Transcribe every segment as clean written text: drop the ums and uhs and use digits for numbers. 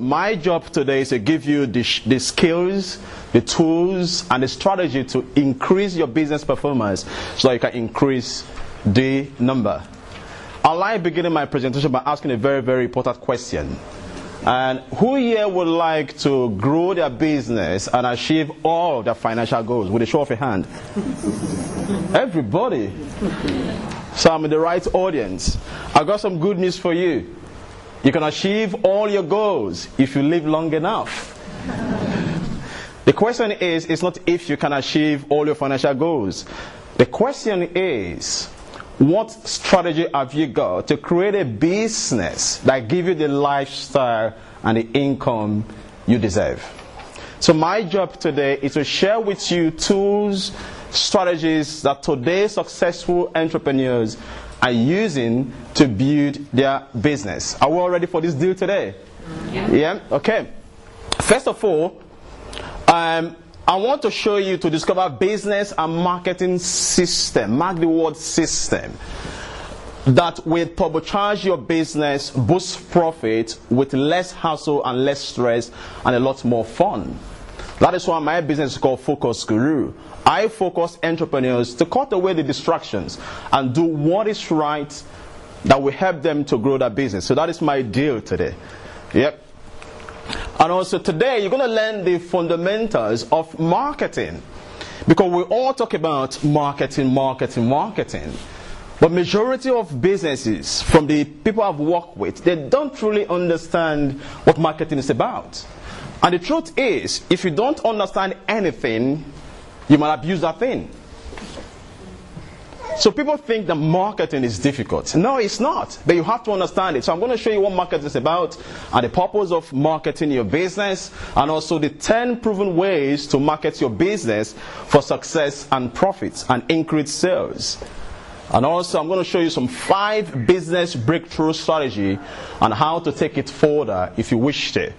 my job today is to give you the skills, the tools, and the strategy to increase your business performance so that you can increase the number. I'd like beginning my presentation by asking a very, very important question. And who here would like to grow their business and achieve all their financial goals? With a show of a hand. Everybody. So I'm in the right audience. I got some good news for you. You can achieve all your goals if you live long enough. The question is, it's not if you can achieve all your financial goals. The question is, what strategy have you got to create a business that gives you the lifestyle and the income you deserve? So my job today is to share with you tools, strategies that today's successful entrepreneurs are using to build their business. Are we all ready for this deal today? Yeah? Okay. First of all, I want to show you to discover business and marketing system. Mark the word system. That will turbocharge your business, boost profit with less hassle and less stress and a lot more fun. That is why my business is called Focus Guru. I focus entrepreneurs to cut away the distractions and do what is right that will help them to grow their business. So that is my deal today. Yep. And also today you're going to learn the fundamentals of marketing. Because we all talk about marketing. But majority of businesses, from the people I've worked with, they don't truly understand what marketing is about. And the truth is, if you don't understand anything, you might abuse that thing. So people think that marketing is difficult. No, it's not. But you have to understand it. So I'm going to show you what marketing is about and the purpose of marketing your business, and also the 10 proven ways to market your business for success and profits and increased sales. And also I'm going to show you some 5 business breakthrough strategy on how to take it further if you wish to.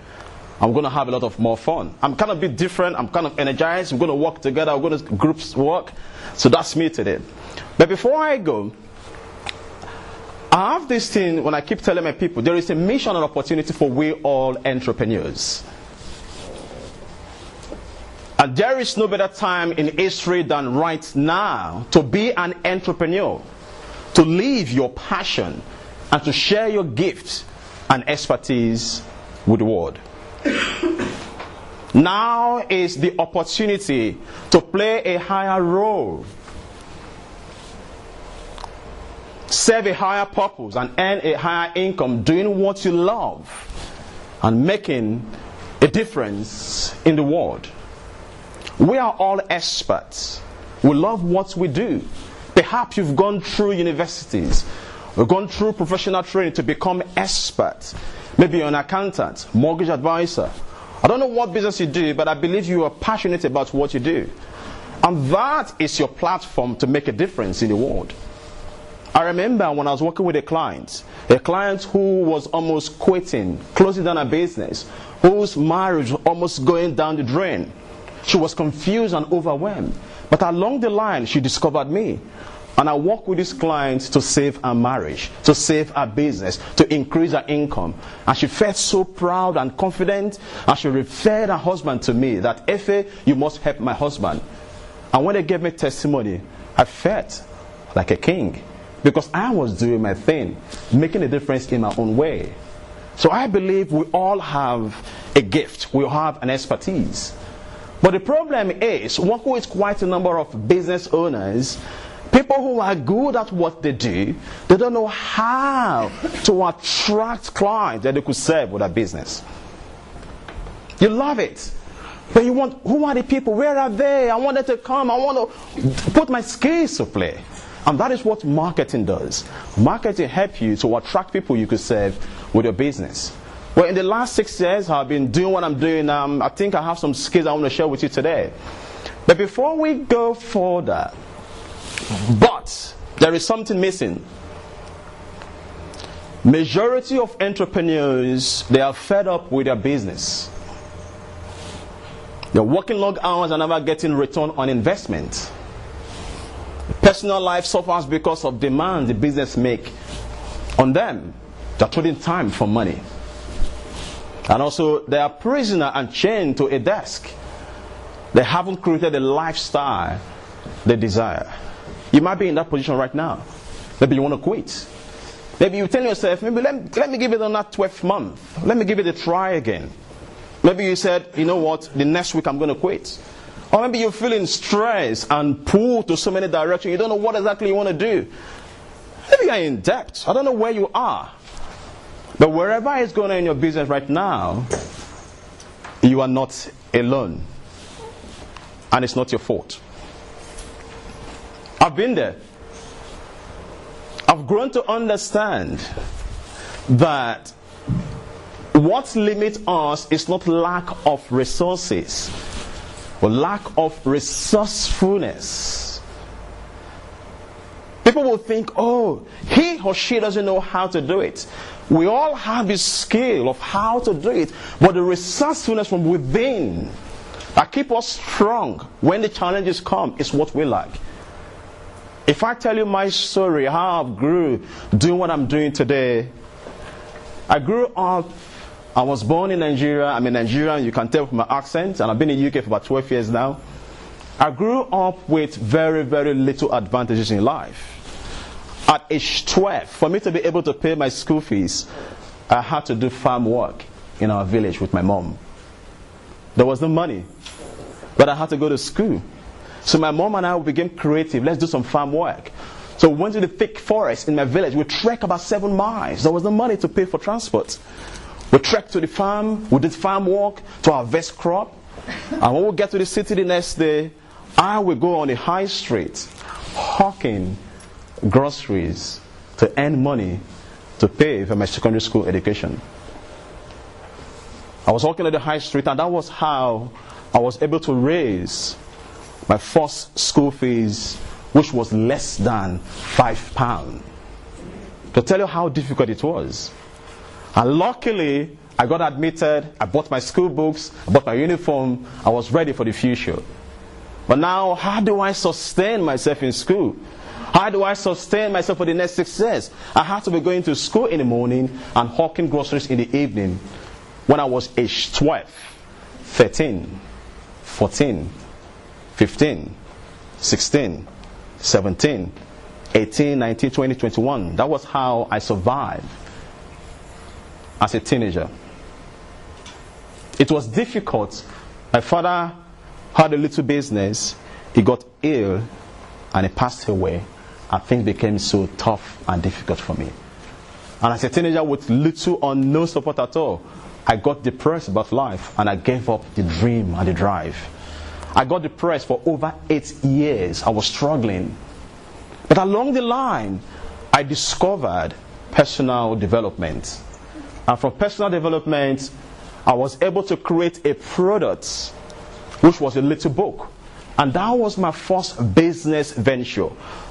I'm going to have a lot of more fun. I'm kind of a bit different. I'm kind of energized. We're going to work together. We're going to groups work. So that's me today. But before I go, I have this thing when I keep telling my people, there is a mission and opportunity for we all entrepreneurs. And there is no better time in history than right now to be an entrepreneur, to live your passion, and to share your gifts and expertise with the world. Now is the opportunity to play a higher role, serve a higher purpose, and earn a higher income doing what you love and making a difference in the world. We are all experts. We love what we do. Perhaps you've gone through universities, you've gone through professional training to become expert. Maybe you're an accountant, mortgage advisor. I don't know what business you do, but I believe you are passionate about what you do. And that is your platform to make a difference in the world. I remember when I was working with a client who was almost quitting, closing down her business, whose marriage was almost going down the drain. She was confused and overwhelmed. But along the line, she discovered me. And I work with this client to save her marriage, to save her business, to increase her income. And she felt so proud and confident. And she referred her husband to me that, Efe, you must help my husband. And when they gave me testimony, I felt like a king. Because I was doing my thing, making a difference in my own way. So I believe we all have a gift. We all have an expertise. But the problem is, working with quite a number of business owners, people who are good at what they do, they don't know how to attract clients that they could serve with their business. You love it. But you want, who are the people? Where are they? I want them to come. I want to put my skills to play. And that is what marketing does. Marketing helps you to attract people you could serve with your business. Well, in the last 6 years, I've been doing what I'm doing. I think I have some skills I want to share with you today. But before we go further, there is something missing. Majority of entrepreneurs, they are fed up with their business. They're working long hours and never getting return on investment. Personal life suffers because of demand the business make on them. They're trading time for money. And also, they are prisoner and chained to a desk. They haven't created the lifestyle they desire. You might be in that position right now. Maybe you want to quit. Maybe you tell yourself, maybe let me give it another 12th month. Let me give it a try again. Maybe you said, you know what, the next week I'm going to quit. Or maybe you're feeling stressed and pulled to so many directions. You don't know what exactly you want to do. Maybe you're in debt. I don't know where you are. But wherever it's going on in your business right now, you are not alone. And it's not your fault. I've been there. I've grown to understand that what limits us is not lack of resources, but lack of resourcefulness. People will think, oh, he or she doesn't know how to do it. We all have the skill of how to do it, but the resourcefulness from within that keep us strong when the challenges come is what we lack. If I tell you my story, how I grew doing what I'm doing today, I grew up, I was born in Nigeria. I'm a Nigerian, you can tell from my accent, and I've been in the UK for about 12 years now. I grew up with very, very little advantages in life. At age 12, for me to be able to pay my school fees, I had to do farm work in our village with my mom. There was no money, but I had to go to school. So my mom and I became creative. Let's do some farm work. So we went to the thick forest in my village. We trekked about 7 miles. There was no money to pay for transport. We trekked to the farm. We did farm work to harvest crop. And when we get to the city the next day, I will go on the high street hawking groceries to earn money to pay for my secondary school education. I was walking at the high street, and that was how I was able to raise my first school fees, which was less than £5. To tell you how difficult it was. And luckily, I got admitted, I bought my school books, I bought my uniform, I was ready for the future. But now, how do I sustain myself in school? How do I sustain myself for the next 6 years? I had to be going to school in the morning and hawking groceries in the evening when I was age 12, 13, 14, 15, 16, 17, 18, 19, 20, 21. That was how I survived as a teenager. It was difficult. My father had a little business. He got ill and he passed away. And things became so tough and difficult for me. And as a teenager with little or no support at all, I got depressed about life and I gave up the dream and the drive. I got depressed for over 8 years. I was struggling. But along the line, I discovered personal development. And from personal development, I was able to create a product, which was a little book. And that was my first business venture.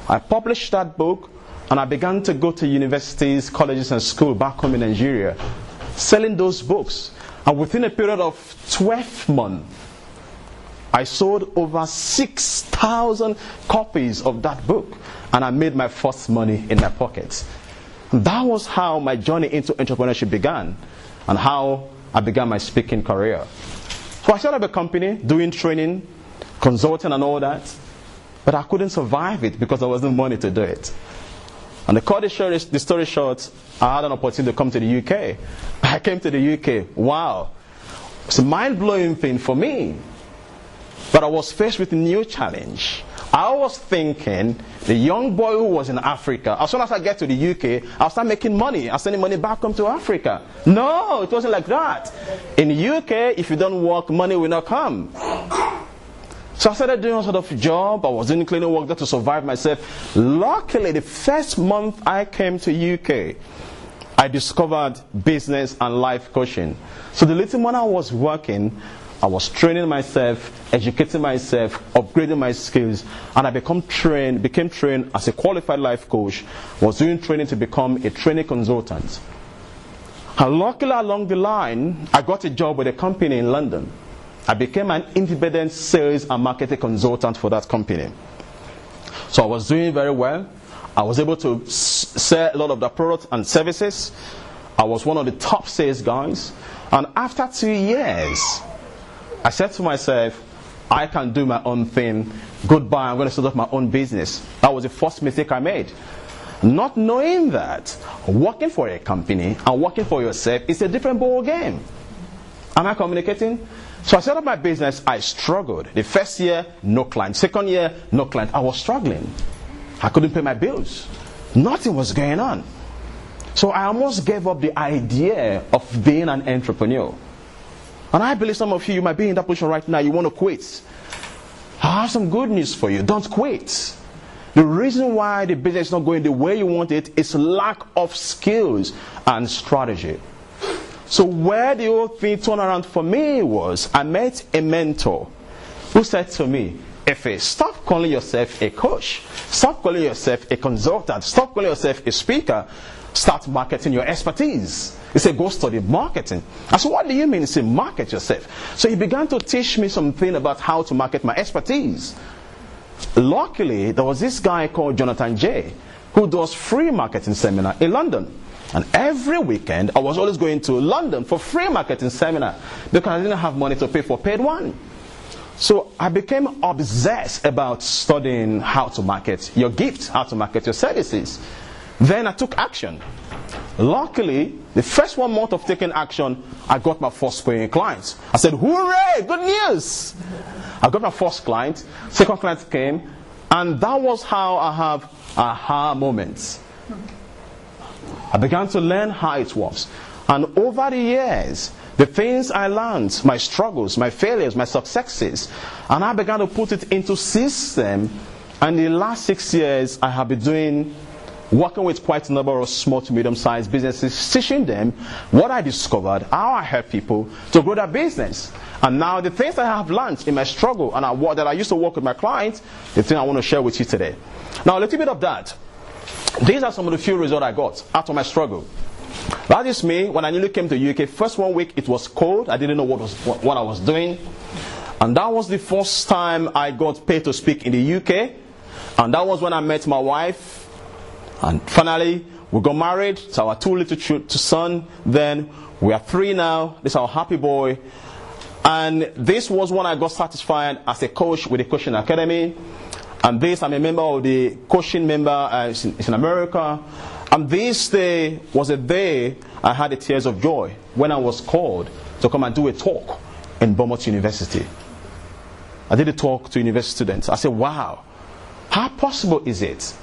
I published that book, and I began to go to universities, colleges, and schools back home in Nigeria, selling those books. And within a period of 12 months, I sold over 6,000 copies of that book, and I made my first money in my pocket. That was how my journey into entrepreneurship began, and how I began my speaking career. So I set up a company doing training, consulting, and all that, but I couldn't survive it because there was no money to do it. And to cut the story short, I had an opportunity to come to the UK. I came to the UK. Wow. It's a mind-blowing thing for me. But I was faced with a new challenge. I was thinking, the young boy who was in Africa, as soon as I get to the UK, I'll start making money. I'll send money back home to Africa. No, it wasn't like that. In the UK, if you don't work, money will not come. So I started doing a sort of job. I was doing cleaning work there to survive myself. Luckily, the first month I came to UK, I discovered business and life coaching. So the little money I was working, I was training myself, educating myself, upgrading my skills, and I became trained as a qualified life coach. I was doing training to become a training consultant. And luckily along the line, I got a job with a company in London. I became an independent sales and marketing consultant for that company. So I was doing very well. I was able to sell a lot of the products and services. I was one of the top sales guys. And after 2 years, I said to myself, I can do my own thing. Goodbye, I'm going to start up my own business. That was the first mistake I made. Not knowing that working for a company and working for yourself is a different ball game. Am I communicating? So I set up my business. I struggled. The first year, no client. Second year, no client. I was struggling. I couldn't pay my bills. Nothing was going on. So I almost gave up the idea of being an entrepreneur. And I believe some of you might be in that position right now. You want to quit. I have some good news for you. Don't quit. The reason why the business is not going the way you want it is lack of skills and strategy. So where the whole thing turned around for me was, I met a mentor who said to me, Efe, stop calling yourself a coach. Stop calling yourself a consultant. Stop calling yourself a speaker. Start marketing your expertise. He said, go study marketing. I said, what do you mean? He said, market yourself. So he began to teach me something about how to market my expertise. Luckily, there was this guy called Jonathan J, who does free marketing seminar in London. And every weekend, I was always going to London for free marketing seminar because I didn't have money to pay for paid one. So I became obsessed about studying how to market your gifts, how to market your services. Then I took action. Luckily, the first 1 month of taking action, I got my first paying client. I said, hooray, good news! I got my first client, second client came, and that was how I have aha moments. I began to learn how it works. And over the years, the things I learned, my struggles, my failures, my successes, and I began to put it into system. And in the last 6 years, I have been working with quite a number of small to medium-sized businesses, teaching them what I discovered, how I help people to grow their business. And now the things I have learned in my struggle and that I used to work with my clients, the thing I want to share with you today. Now a little bit of that. These are some of the few results I got out of my struggle. That is me. When I newly came to UK, first 1 week it was cold. I didn't know what I was doing. And that was the first time I got paid to speak in the UK. And that was when I met my wife. And finally, we got married to our 2 little sons. Then we are 3 now. This is our happy boy. And this was when I got satisfied as a coach with the Coaching Academy. And this, I'm a member of the coaching member it's in America. And this day was a day I had the tears of joy when I was called to come and do a talk in Bournemouth University. I did a talk to university students. I said, wow, how possible is it?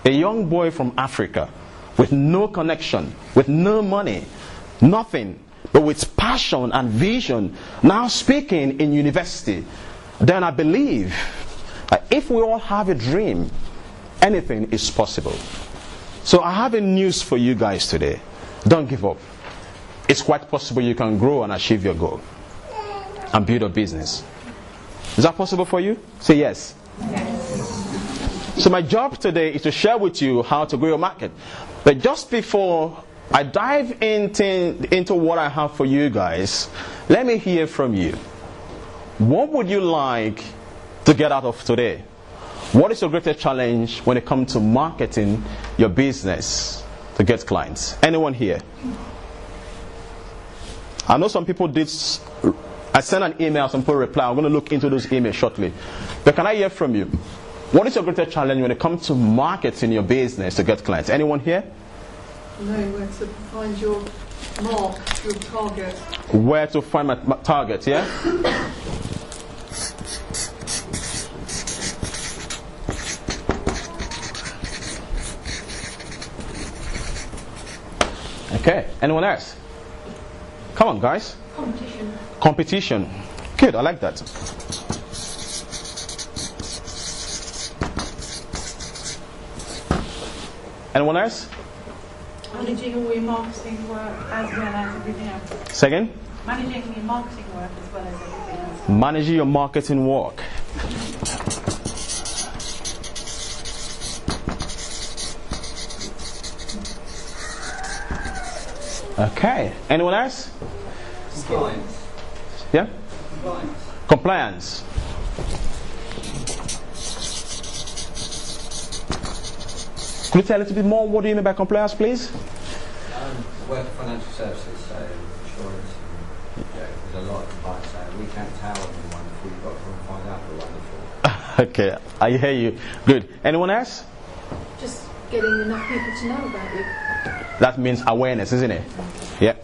A young boy from Africa with no connection, with no money, nothing, but with passion and vision, now speaking in university. Then I believe that if we all have a dream, anything is possible. So I have a news for you guys today. Don't give up. It's quite possible you can grow and achieve your goal and build a business. Is that possible for you? Say yes. Yes. So my job today is to share with you how to grow your market. But just before I dive into what I have for you guys, let me hear from you. What would you like to get out of today? What is your greatest challenge when it comes to marketing your business to get clients? Anyone here? I know some people did. I sent an email, some people reply. I'm going to look into those emails shortly. But can I hear from you? What is your greatest challenge when it comes to marketing your business to get clients? Anyone here? Know where to find your mark, your target. Where to find my target, yeah? Okay, anyone else? Come on, guys. Competition. Competition. Good, I like that. Anyone else? Managing all your marketing work as well as everything else. Say again? Managing your marketing work as well as everything else. Managing your marketing work. Okay. Anyone else? Compliance. Yeah? Compliance. Compliance. Could you tell a little bit more? What do you mean by compliance, please? Work for financial services, so insurance, There's a lot of advice saying we can't tell anyone if we've got to find out we're wonderful. Okay, I hear you. Good. Anyone else? Just getting enough people to know about you. That means awareness, isn't it? Yeah.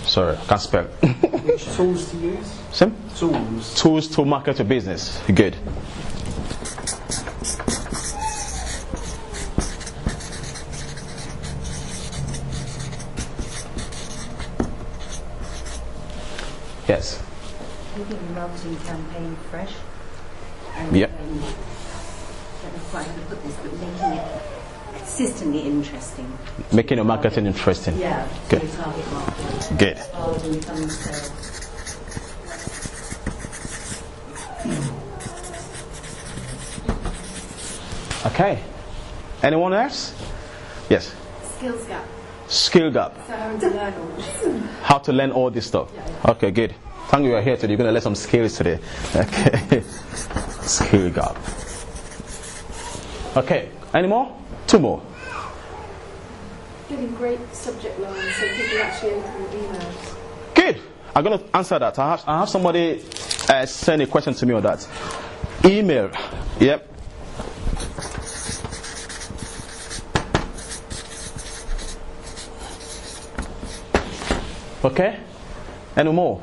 Sorry, can't spell. Which tools to use? Same? Tools. Tools to market your business. Good. Yes. Keeping the marketing campaign fresh. And, Yep. I don't know quite how to put this, but making it consistently interesting. Making your marketing interesting. Yeah, Good. to the target market. Good. Rather than becoming sales. Okay. Anyone else? Yes. Skills gap. Skill gap. So how to learn all this. How to learn all this stuff. Okay, good. Thank you, you are here today. You're going to learn some skills today. Okay. Skill gap. Okay. Any more? Two more. Getting great subject lines so people actually open the emails. Good. I'm going to answer that. I have somebody send a question to me on that. Email. Yep. Okay. Any more?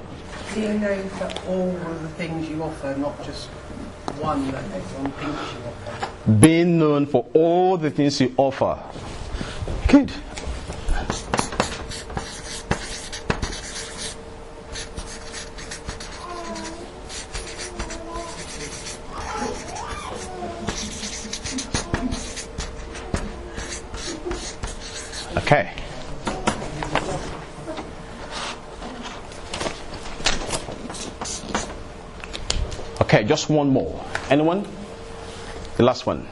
Being known for all of the things you offer, not just one that everyone thinks you offer. Being known for all the things you offer. Good. Okay. Okay, just one more. Anyone? The last one.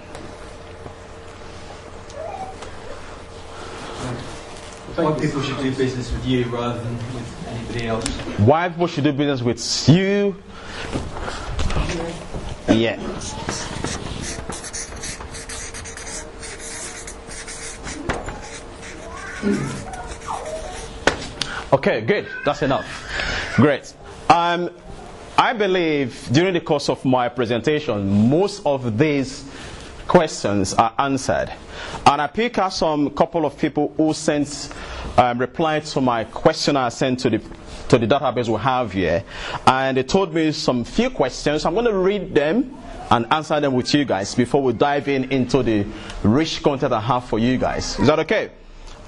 Why people should do business with you rather than with anybody else? Why people should do business with you? Yeah. Okay, good. That's enough. Great. I believe during the course of my presentation, most of these questions are answered. And I pick out some couple of people who sent replied to my question I sent to the database we have here. And they told me some few questions. I'm going to read them and answer them with you guys before we dive into the rich content I have for you guys. Is that okay?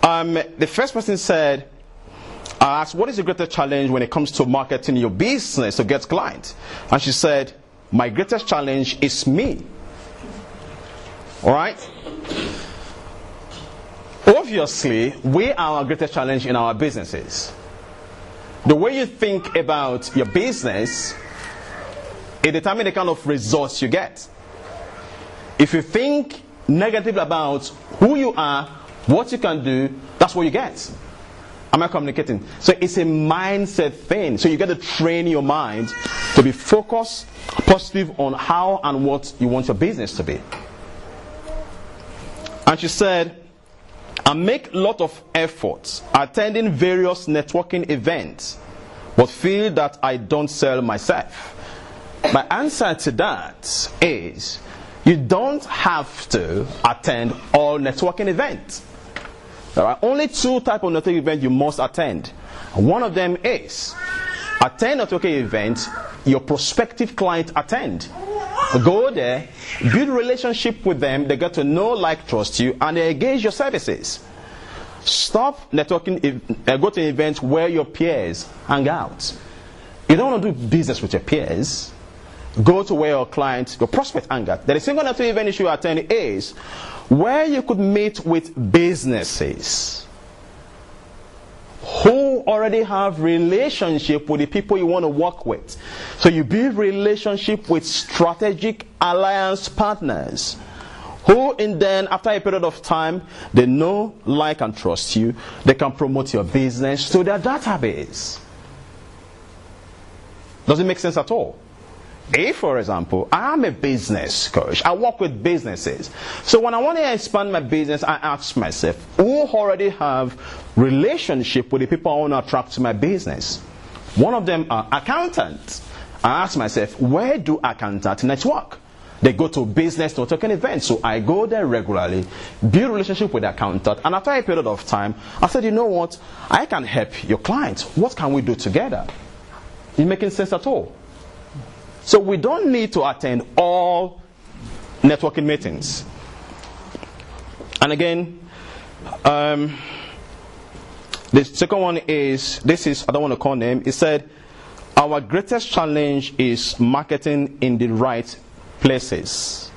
The first person said, I asked, what is the greatest challenge when it comes to marketing your business to get clients? And she said, my greatest challenge is me. All right? Obviously, we are our greatest challenge in our businesses. The way you think about your business, it determines the kind of results you get. If you think negatively about who you are, what you can do, that's what you get. Am I communicating? So it's a mindset thing. So you got to train your mind to be focused, positive on how and what you want your business to be. And she said, I make a lot of efforts attending various networking events, but feel that I don't sell myself. My answer to that is, you don't have to attend all networking events. There are only two types of networking events you must attend. One of them is attend a networking event your prospective client attend. Go there, build a relationship with them, they get to know, like, trust you, and they engage your services. Stop networking, go to events where your peers hang out. You don't want to do business with your peers. Go to where your clients, your prospects hang out. The single networking event you should attend is where you could meet with businesses who already have relationship with the people you want to work with. So you build relationship with strategic alliance partners who, and then after a period of time, they know, like, and trust you. They can promote your business to their database. Does it make sense at all? If, for example, I'm a business coach, I work with businesses. So when I want to expand my business, I ask myself, who already have relationship with the people I want to attract to my business? One of them are accountants. I ask myself, where do accountants network? They go to business networking events. So I go there regularly, build a relationship with the accountant, and after a period of time, I said, you know what? I can help your client. What can we do together? Is it making sense at all? So we don't need to attend all networking meetings. And again, the second one is, I don't want to call name, it said, our greatest challenge is marketing in the right places.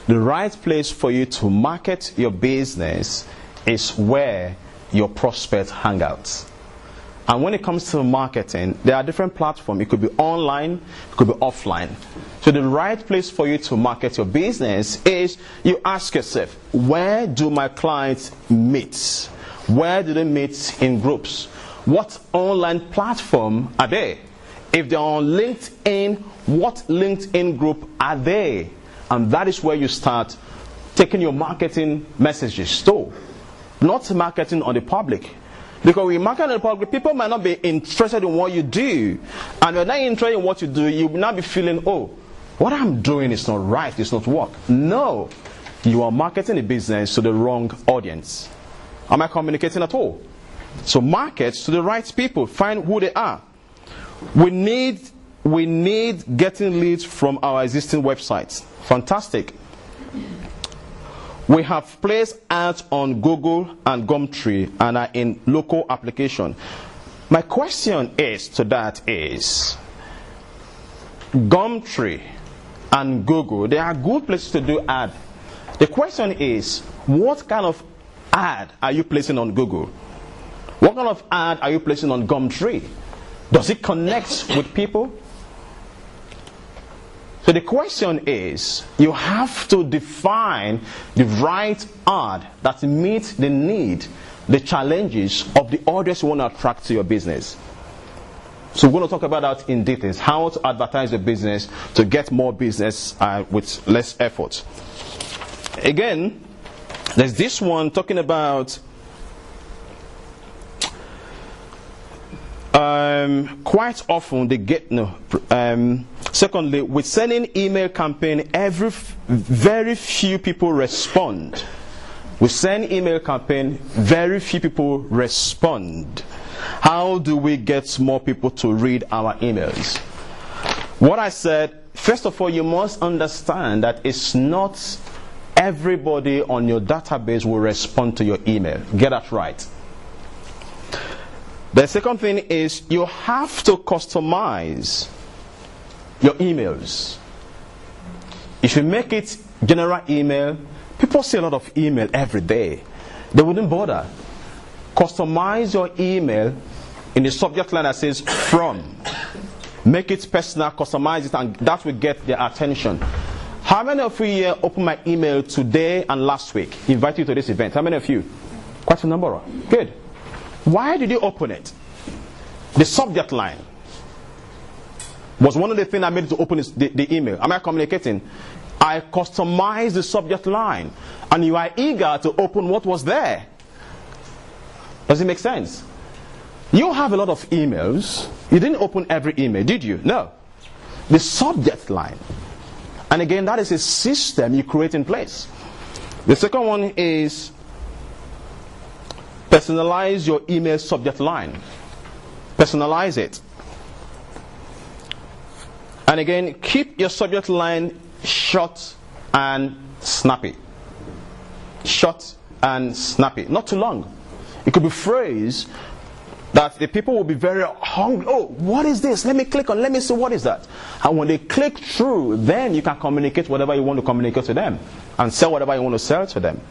The right place for you to market your business is where your prospects hang out. And when it comes to marketing, there are different platforms. It could be online, it could be offline. So the right place for you to market your business is you ask yourself, where do my clients meet? Where do they meet in groups? What online platform are they? If they're on LinkedIn, what LinkedIn group are they? And that is where you start taking your marketing messages to. Not marketing on the public. Because when you market on the public, people might not be interested in what you do. And when they're not interested in what you do, you will not be feeling, oh, what I'm doing is not right, it's not work. No. You are marketing a business to the wrong audience. Am I communicating at all? So market to the right people. Find who they are. We need getting leads from our existing websites. Fantastic. We have placed ads on Google and Gumtree and are in local application. My question is to that is, Gumtree and Google, they are good places to do ad. The question is, what kind of ad are you placing on Google? What kind of ad are you placing on Gumtree? Does it connect with people? So the question is, you have to define the right ad that meets the need, the challenges of the audience you want to attract to your business. So we're going to talk about that in details, how to advertise your business to get more business with less effort. Again, there's this one talking about quite often they get secondly, with sending email campaign, very few people respond. We send email campaign, very few people respond. How do we get more people to read our emails? What I said, first of all, you must understand that it's not everybody on your database will respond to your email. Get that right. The second thing is you have to customize your emails. If you make it general email, people see a lot of email every day. They wouldn't bother. Customize your email in the subject line that says from. Make it personal, customize it, and that will get their attention. How many of you here opened my email today and last week? Invite you to this event. How many of you? Quite a number. Good. Why did you open it? The subject line was one of the things I made to open the email. Am I communicating? I customized the subject line, and you are eager to open what was there. Does it make sense? You have a lot of emails. You didn't open every email, did you? No. The subject line. And again, that is a system you create in place. The second one is personalize your email subject line. Personalize it. And again, keep your subject line short and snappy. Short and snappy. Not too long. It could be a phrase that the people will be very hungry. Oh, what is this? Let me click on, let me see what is that. And when they click through, then you can communicate whatever you want to communicate to them and sell whatever you want to sell to them.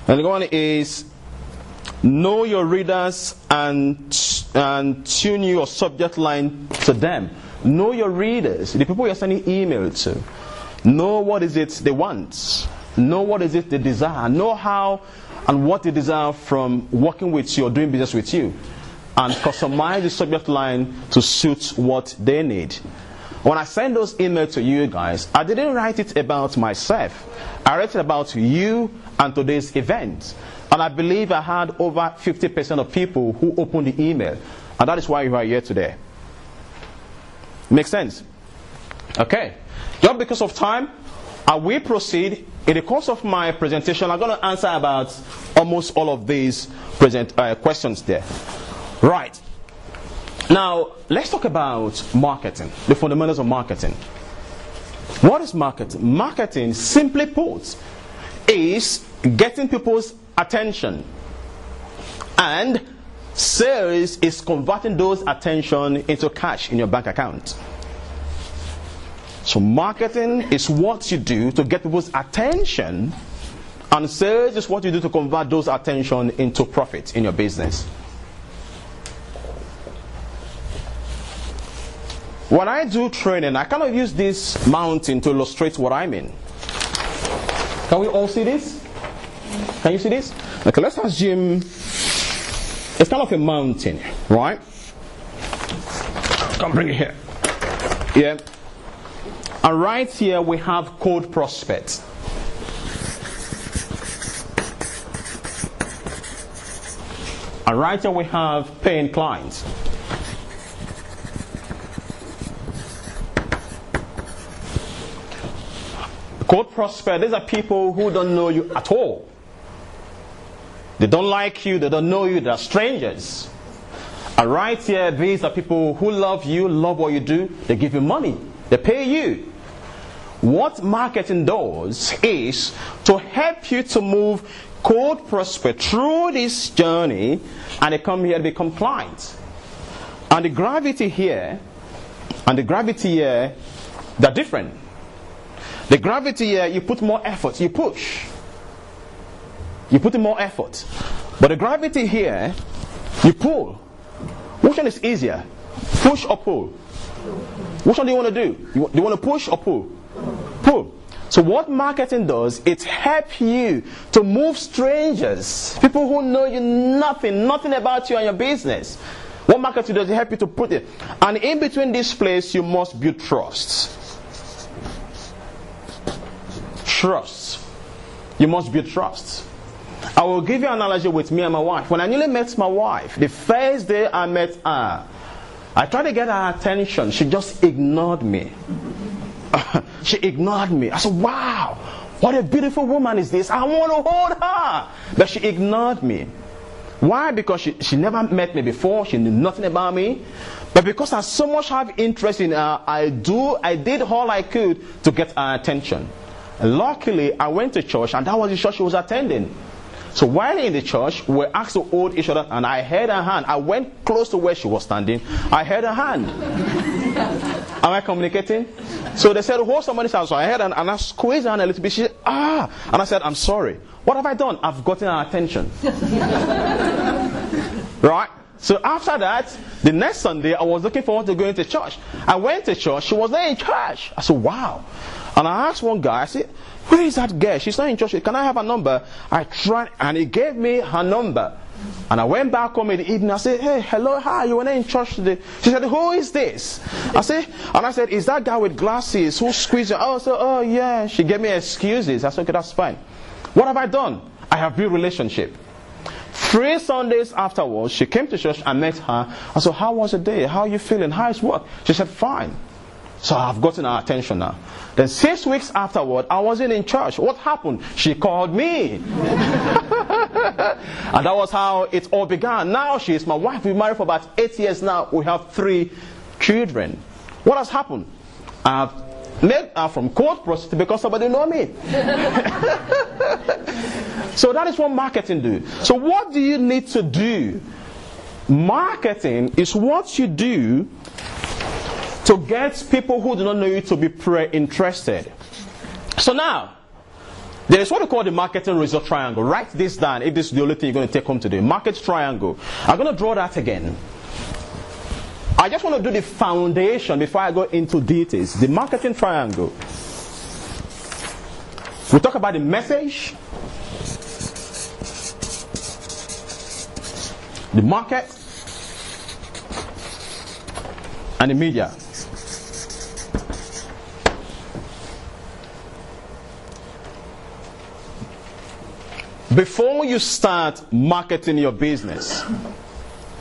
And the one is know your readers and tune your subject line to them. Know your readers, the people you're sending email to. Know what is it they want. Know what is it they desire. Know how and what they desire from working with you or doing business with you. And customize the subject line to suit what they need. When I send those emails to you guys, I didn't write it about myself. I wrote it about you and today's event. And I believe I had over 50% of people who opened the email. And that is why you are here today. Make sense? Okay. Just because of time, I will proceed. In the course of my presentation, I'm going to answer about almost all of these questions there. Right. Now, let's talk about marketing, the fundamentals of marketing. What is marketing? Marketing, simply put, is getting people's attention. And sales is converting those attention into cash in your bank account. So marketing is what you do to get people's attention, and sales is what you do to convert those attention into profit in your business. When I do training, I kind of use this mountain to illustrate what I mean. Can we all see this? Can you see this? Okay, let's assume it's kind of a mountain, right? Come bring it here. Yeah. And right here we have cold prospects. And right here we have paying clients. Cold prospect, these are people who don't know you at all. They don't like you, they don't know you, they're strangers. And right here, these are people who love you, love what you do, they give you money, they pay you. What marketing does is to help you to move cold prospect through this journey, and they come here to become clients. And the gravity here and the gravity here, they're different. The gravity here, you put more effort, you push. You put in more effort. But the gravity here, you pull. Which one is easier? Push or pull? Which one do you want to do? Do you want to push or pull? Pull. So what marketing does, it helps you to move strangers, people who know you nothing about you and your business. What marketing does, it help you to put it. And in between this place, you must build trust. Trust. You must build trust. I will give you an analogy with me and my wife. When I newly met my wife, the first day I met her, I tried to get her attention. She just ignored me. She ignored me. I said, wow, what a beautiful woman is this. I want to hold her. But she ignored me. Why? Because she never met me before. She knew nothing about me. But because I so much have interest in her, I did all I could to get her attention. Luckily, I went to church, and that was the church she was attending. So while in the church, we were asked to hold each other, and I held her hand. I went close to where she was standing. I held her hand. Am I communicating? So they said, hold somebody's hand. So I held her, and I squeezed her hand a little bit. She said, ah. And I said, I'm sorry. What have I done? I've gotten her attention. Right? So after that, the next Sunday, I was looking forward to going to church. I went to church. She was there in church. I said, wow. And I asked one guy, I said, where is that girl? She's not in church. Can I have her number? I tried, and he gave me her number. And I went back home in the evening. I said, hey, hello, hi, you were not in church today. She said, who is this? I said, is that guy with glasses who squeezed you? Oh, yeah. She gave me excuses. I said, okay, that's fine. What have I done? I have built relationship. 3 Sundays afterwards, she came to church. I met her. I said, how was the day? How are you feeling? How is work? She said, fine. So I've gotten her attention now. Then 6 weeks afterward, I wasn't in church. What happened? She called me. And that was how it all began. Now she is my wife. We've been married for about 8 years now. We have 3 children. What has happened? I've made her from cold prostitute because somebody know me. So that is what marketing do. So what do you need to do? Marketing is what you do to get people who do not know you to be interested. So now, there is what we call the marketing result triangle. Write this down if this is the only thing you're going to take home today. Market triangle. I'm going to draw that again. I just want to do the foundation before I go into details. The marketing triangle. We talk about the message, the market, and the media. Before you start marketing your business,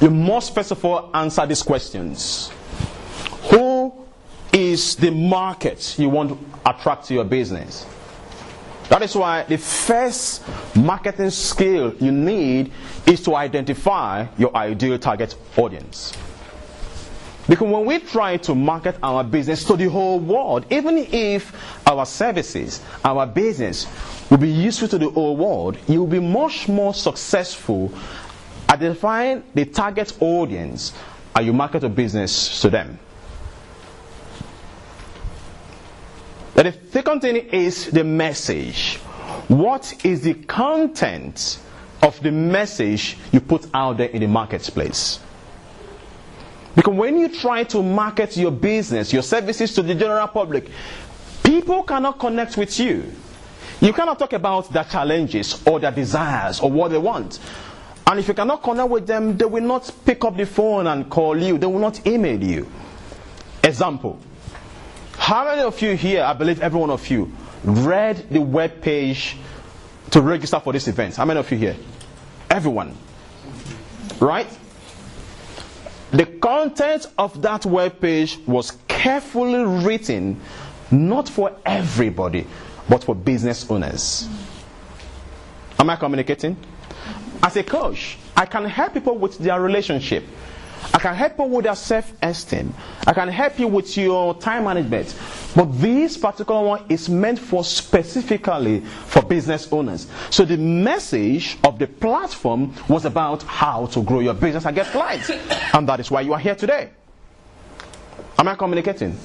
you must first of all answer these questions. Who is the market you want to attract to your business? That is why the first marketing skill you need is to identify your ideal target audience. Because when we try to market our business to the whole world, even if our services, our business will be useful to the whole world, you will be much more successful identifying the target audience and you market a business to them. The second thing is the message. What is the content of the message you put out there in the marketplace? Because when you try to market your business, your services to the general public, people cannot connect with you. You cannot talk about their challenges or their desires or what they want. And if you cannot connect with them, they will not pick up the phone and call you. They will not email you. Example. How many of you here, I believe every one of you, read the web page to register for this event? How many of you here? Everyone. Right? The content of that web page was carefully written, not for everybody, but for business owners. Am I communicating? As a coach, I can help people with their relationship. I can help you with your self-esteem. I can help you with your time management. But this particular one is meant for specifically for business owners. So the message of the platform was about how to grow your business and get clients. And that is why you are here today. Am I communicating?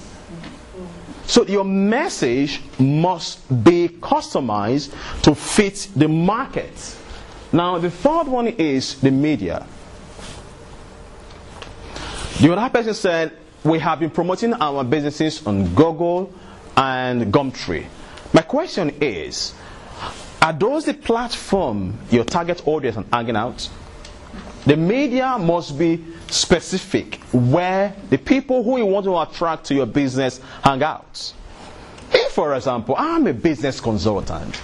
So your message must be customized to fit the market. Now the third one is the media. The other person said, we have been promoting our businesses on Google and Gumtree. My question is, are those the platform your target audience are hanging out? The media must be specific where the people who you want to attract to your business hang out. If, for example, I'm a business consultant,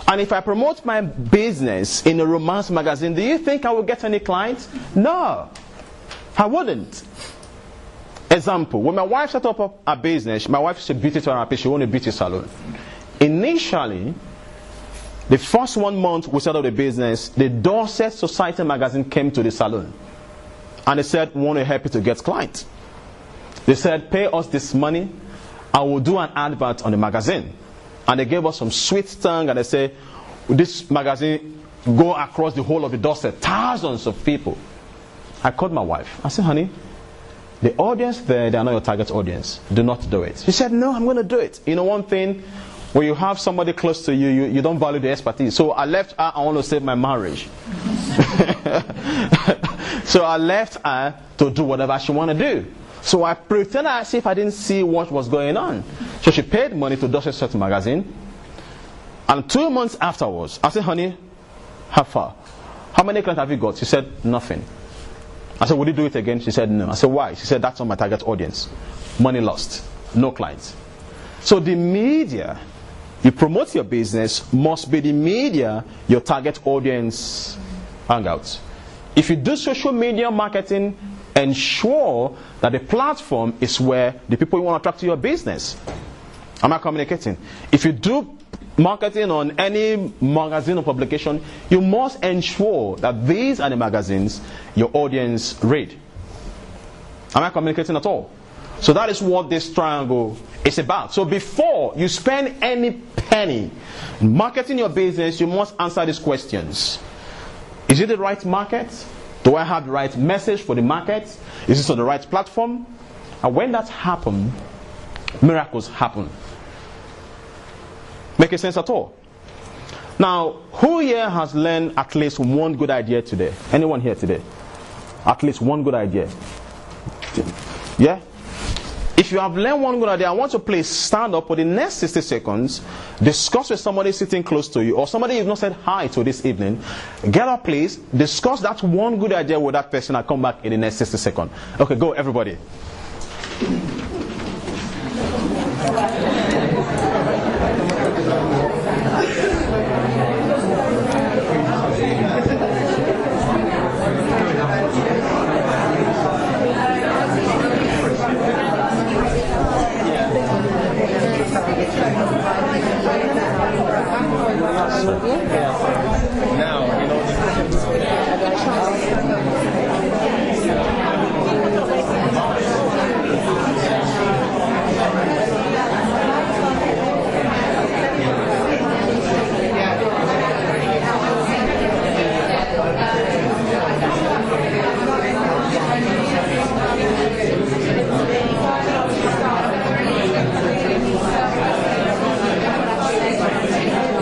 and if I promote my business in a romance magazine, do you think I will get any clients? No, I wouldn't. Example, when my wife set up a business, my wife is a beauty therapist, she owned a beauty salon. Initially, the first 1 month we set up the business, the Dorset Society magazine came to the salon. And they said, we want to help you to get clients. They said, pay us this money, and we'll do an advert on the magazine. And they gave us some sweet tongue, and they said, this magazine go across the whole of the Dorset, thousands of people. I called my wife. I said, honey, the audience there, they are not your target audience. Do not do it. She said, no, I'm going to do it. You know one thing, when you have somebody close to you, you don't value the expertise. So I left her, I want to save my marriage. So I left her to do whatever she want to do. So I pretended as if I didn't see what was going on. So she paid money to Dorset Society magazine. And 2 months afterwards, I said, honey, how far? How many clients have you got? She said, nothing. I said, would you do it again? She said, no. I said, why? She said, that's not my target audience. Money lost. No clients. So the media, you promote your business, must be the media your target audience hang out. If you do social media marketing, ensure that the platform is where the people you want to attract to your business. Am I communicating? If you do marketing on any magazine or publication, you must ensure that these are the magazines your audience read. Am I communicating at all? So that is what this triangle is about. So before you spend any penny marketing your business, you must answer these questions. Is it the right market? Do I have the right message for the market? Is this on the right platform? And when that happens, miracles happen. Making sense at all? Now, who here has learned at least one good idea today? Anyone here today? At least one good idea. Yeah? If you have learned one good idea, I want to please stand up for the next 60 seconds, discuss with somebody sitting close to you, or somebody you've not said hi to this evening. Get up, please. Discuss that one good idea with that person and come back in the next 60 seconds. Okay, go, everybody. Now, you know,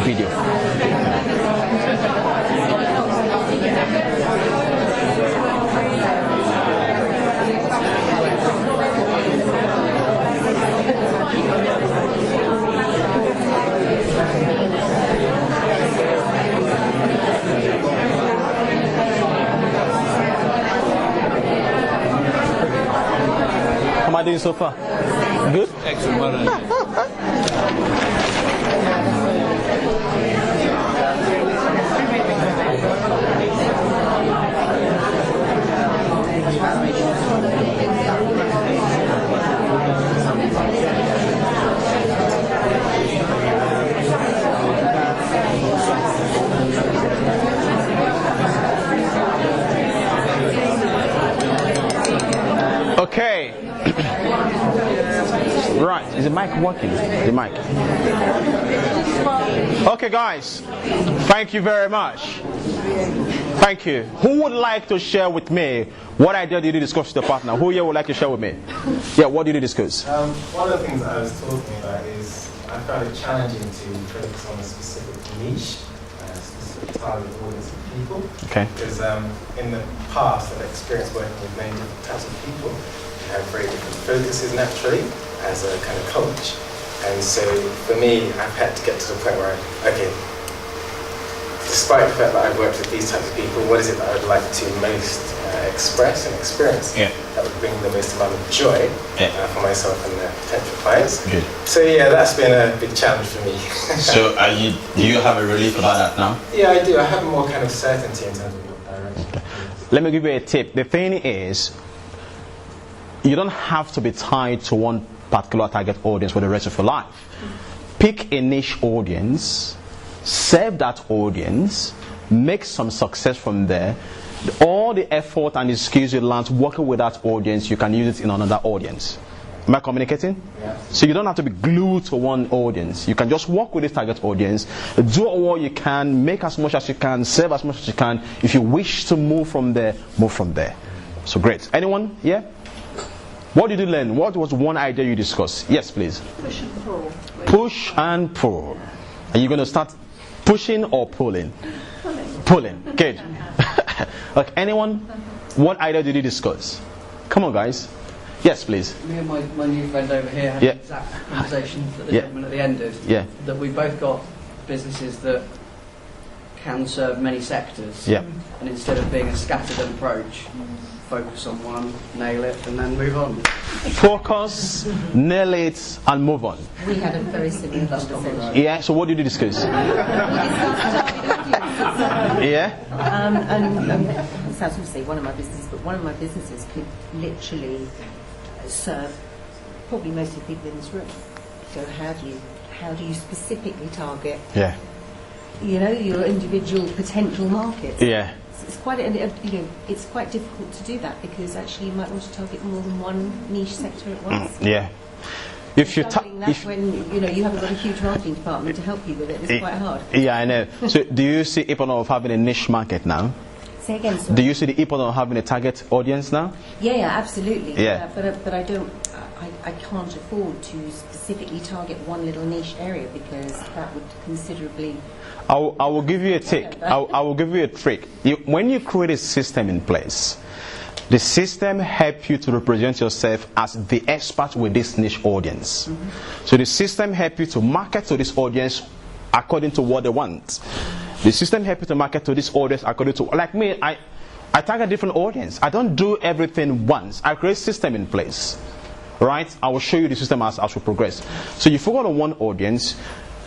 Video. How am I doing so far? Good? excellent. Well done. Okay. Right. Is the mic working? The mic. Okay, guys. Thank you very much. Thank you. Who would like to share with me what idea did you discuss with your partner? Who here would like to share with me? Yeah, what did you discuss? One of the things that I was talking about is I found it challenging to focus on a specific niche, a specific target audience of people. Okay. Because in the past, I've experienced working with many different types of people who have very different focuses naturally as a kind of coach. And so for me, I've had to get to the point where despite the fact that I've worked with these types of people, what is it that I would like to most express and experience that would bring the most amount of joy for myself and the potential clients? Good. So yeah, that's been a big challenge for me. So do you have a relief about that now? Yeah, I do. I have more kind of certainty in terms of what direction. Okay. Let me give you a tip. The thing is, you don't have to be tied to one particular target audience for the rest of your life. Pick a niche audience, serve that audience, make some success from there. All the effort and the skills you learned working with that audience, you can use it in another audience. Am I communicating? Yeah. So you don't have to be glued to one audience. You can just work with this target audience, do all you can, make as much as you can, serve as much as you can. If you wish to move from there, move from there. So great. Anyone? Yeah? What did you learn? What was one idea you discussed? Yes, please. Push and pull. Push and pull. Are you going to start pushing or pulling? Pulling. Good. Okay, anyone? What idea did you discuss? Come on, guys. Yes, please. Me and my new friend over here had an exact conversation that the gentleman at the end did. Yeah. That we've both got businesses that can serve many sectors. Yeah. And instead of being a scattered approach, focus on one, nail it, and then move on. Focus, nail it, and move on. We had a very similar conversation. Yeah, so what did you discuss? Yeah? It sounds to say one of my businesses, but one of my businesses could literally serve probably most of the people in this room. So how do you specifically target, Yeah. your individual potential market? Yeah. It's quite it's quite difficult to do that because actually you might want to target more than one niche sector at once. Yeah. If you when you haven't got a huge marketing department to help you with it, it's quite hard. Yeah, I know. So do you see Ipon of having a niche market now? Say again, sorry. Do you see the Ipon of having a target audience now? Yeah, absolutely. Yeah. But I don't. I can't afford to specifically target one little niche area because that would considerably. I will give you a trick. I will give you a trick. When you create a system in place, the system helps you to represent yourself as the expert with this niche audience. Mm-hmm. So the system helps you to market to this audience according to what they want. The system helps you to market to this audience according to, like me, I target different audience. I don't do everything once. I create a system in place. Right? I will show you the system as we progress. So you focus on one audience.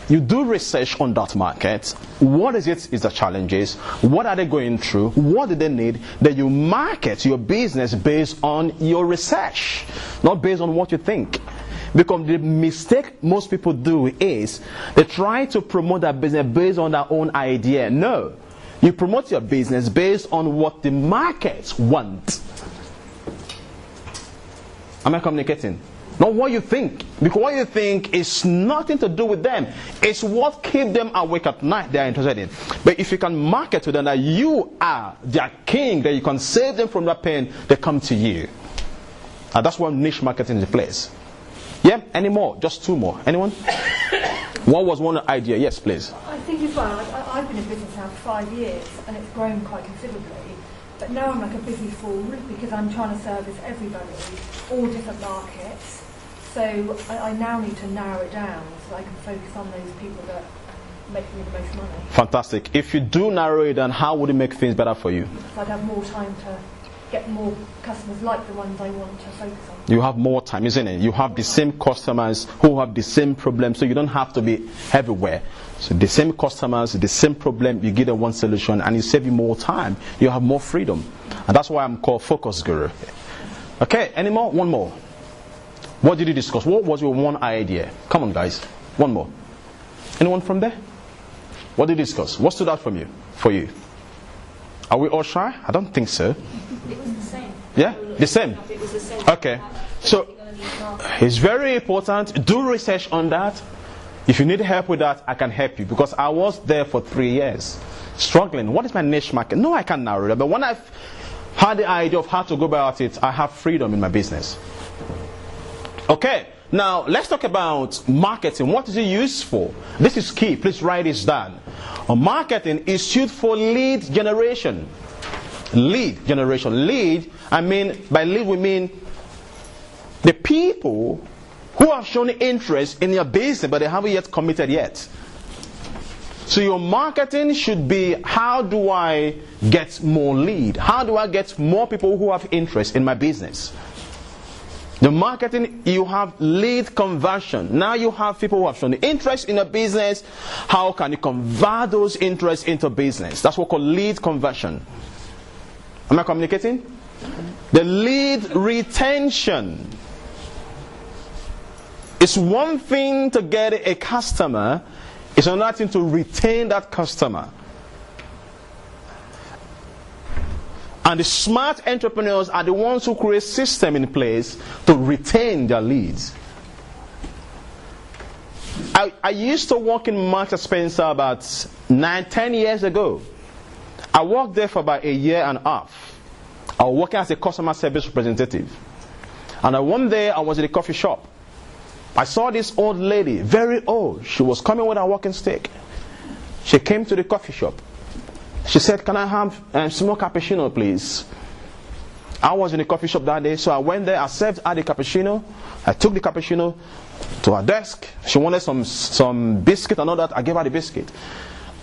You do research on that market. What is the challenges? What are they going through? What do they need? Then you market your business based on your research, not based on what you think. Because the mistake most people do is they try to promote their business based on their own idea. No. You promote your business based on what the markets want. Am I communicating? Not what you think. Because what you think is nothing to do with them. It's what keeps them awake at night they are interested in. But if you can market to them that you are their king, that you can save them from that pain, they come to you. And that's why niche marketing is in place. Yeah? Any more? Just 2 more. Anyone? What was one idea? Yes, please. I think as well, I've been in business now for 5 years and it's grown quite considerably. But now I'm like a busy fool because I'm trying to service everybody, all different markets. So I now need to narrow it down so I can focus on those people that make me the most money. Fantastic. If you do narrow it down, how would it make things better for you? So I'd have more time to get more customers like the ones I want to focus on. You have more time, isn't it? You have the same customers who have the same problem, so you don't have to be everywhere. So the same customers, the same problem, you give them one solution and you save you more time. You have more freedom. And that's why I'm called Focus Guru. Okay, any more? One more. What did you discuss? What was your one idea? Come on, guys. One more. Anyone from there? What did you discuss? What stood out from you? For you? Are we all shy? I don't think so. It was the same. Yeah? The same? It was the same. Okay. So, it's very important. Do research on that. If you need help with that, I can help you. Because I was there for 3 years. Struggling. What is my niche market? No, I can't narrow it. But when I've had the idea of how to go about it, I have freedom in my business. Okay. Now, let's talk about marketing. What is it used for? This is key. Please write this down. Marketing is used for lead generation. Lead generation. Lead, by lead we mean the people who have shown interest in your business but they haven't yet committed yet. So your marketing should be, how do I get more lead? How do I get more people who have interest in my business? The marketing, you have lead conversion. Now you have people who have shown interest in a business. How can you convert those interests into business? That's what we call lead conversion. Am I communicating? The lead retention. It's one thing to get a customer. It's another thing to retain that customer. And the smart entrepreneurs are the ones who create system in place to retain their leads. I used to work in Marks & Spencer about 9-10 years ago. I worked there for about 1.5 years. I was working as a customer service representative. And one day I was at a coffee shop. I saw this old lady, very old. She was coming with a walking stick. She came to the coffee shop. She said, "Can I have small cappuccino, please?" I was in the coffee shop that day, so I went there. I served her the cappuccino. I took the cappuccino to her desk. She wanted some biscuit and all that. I gave her the biscuit.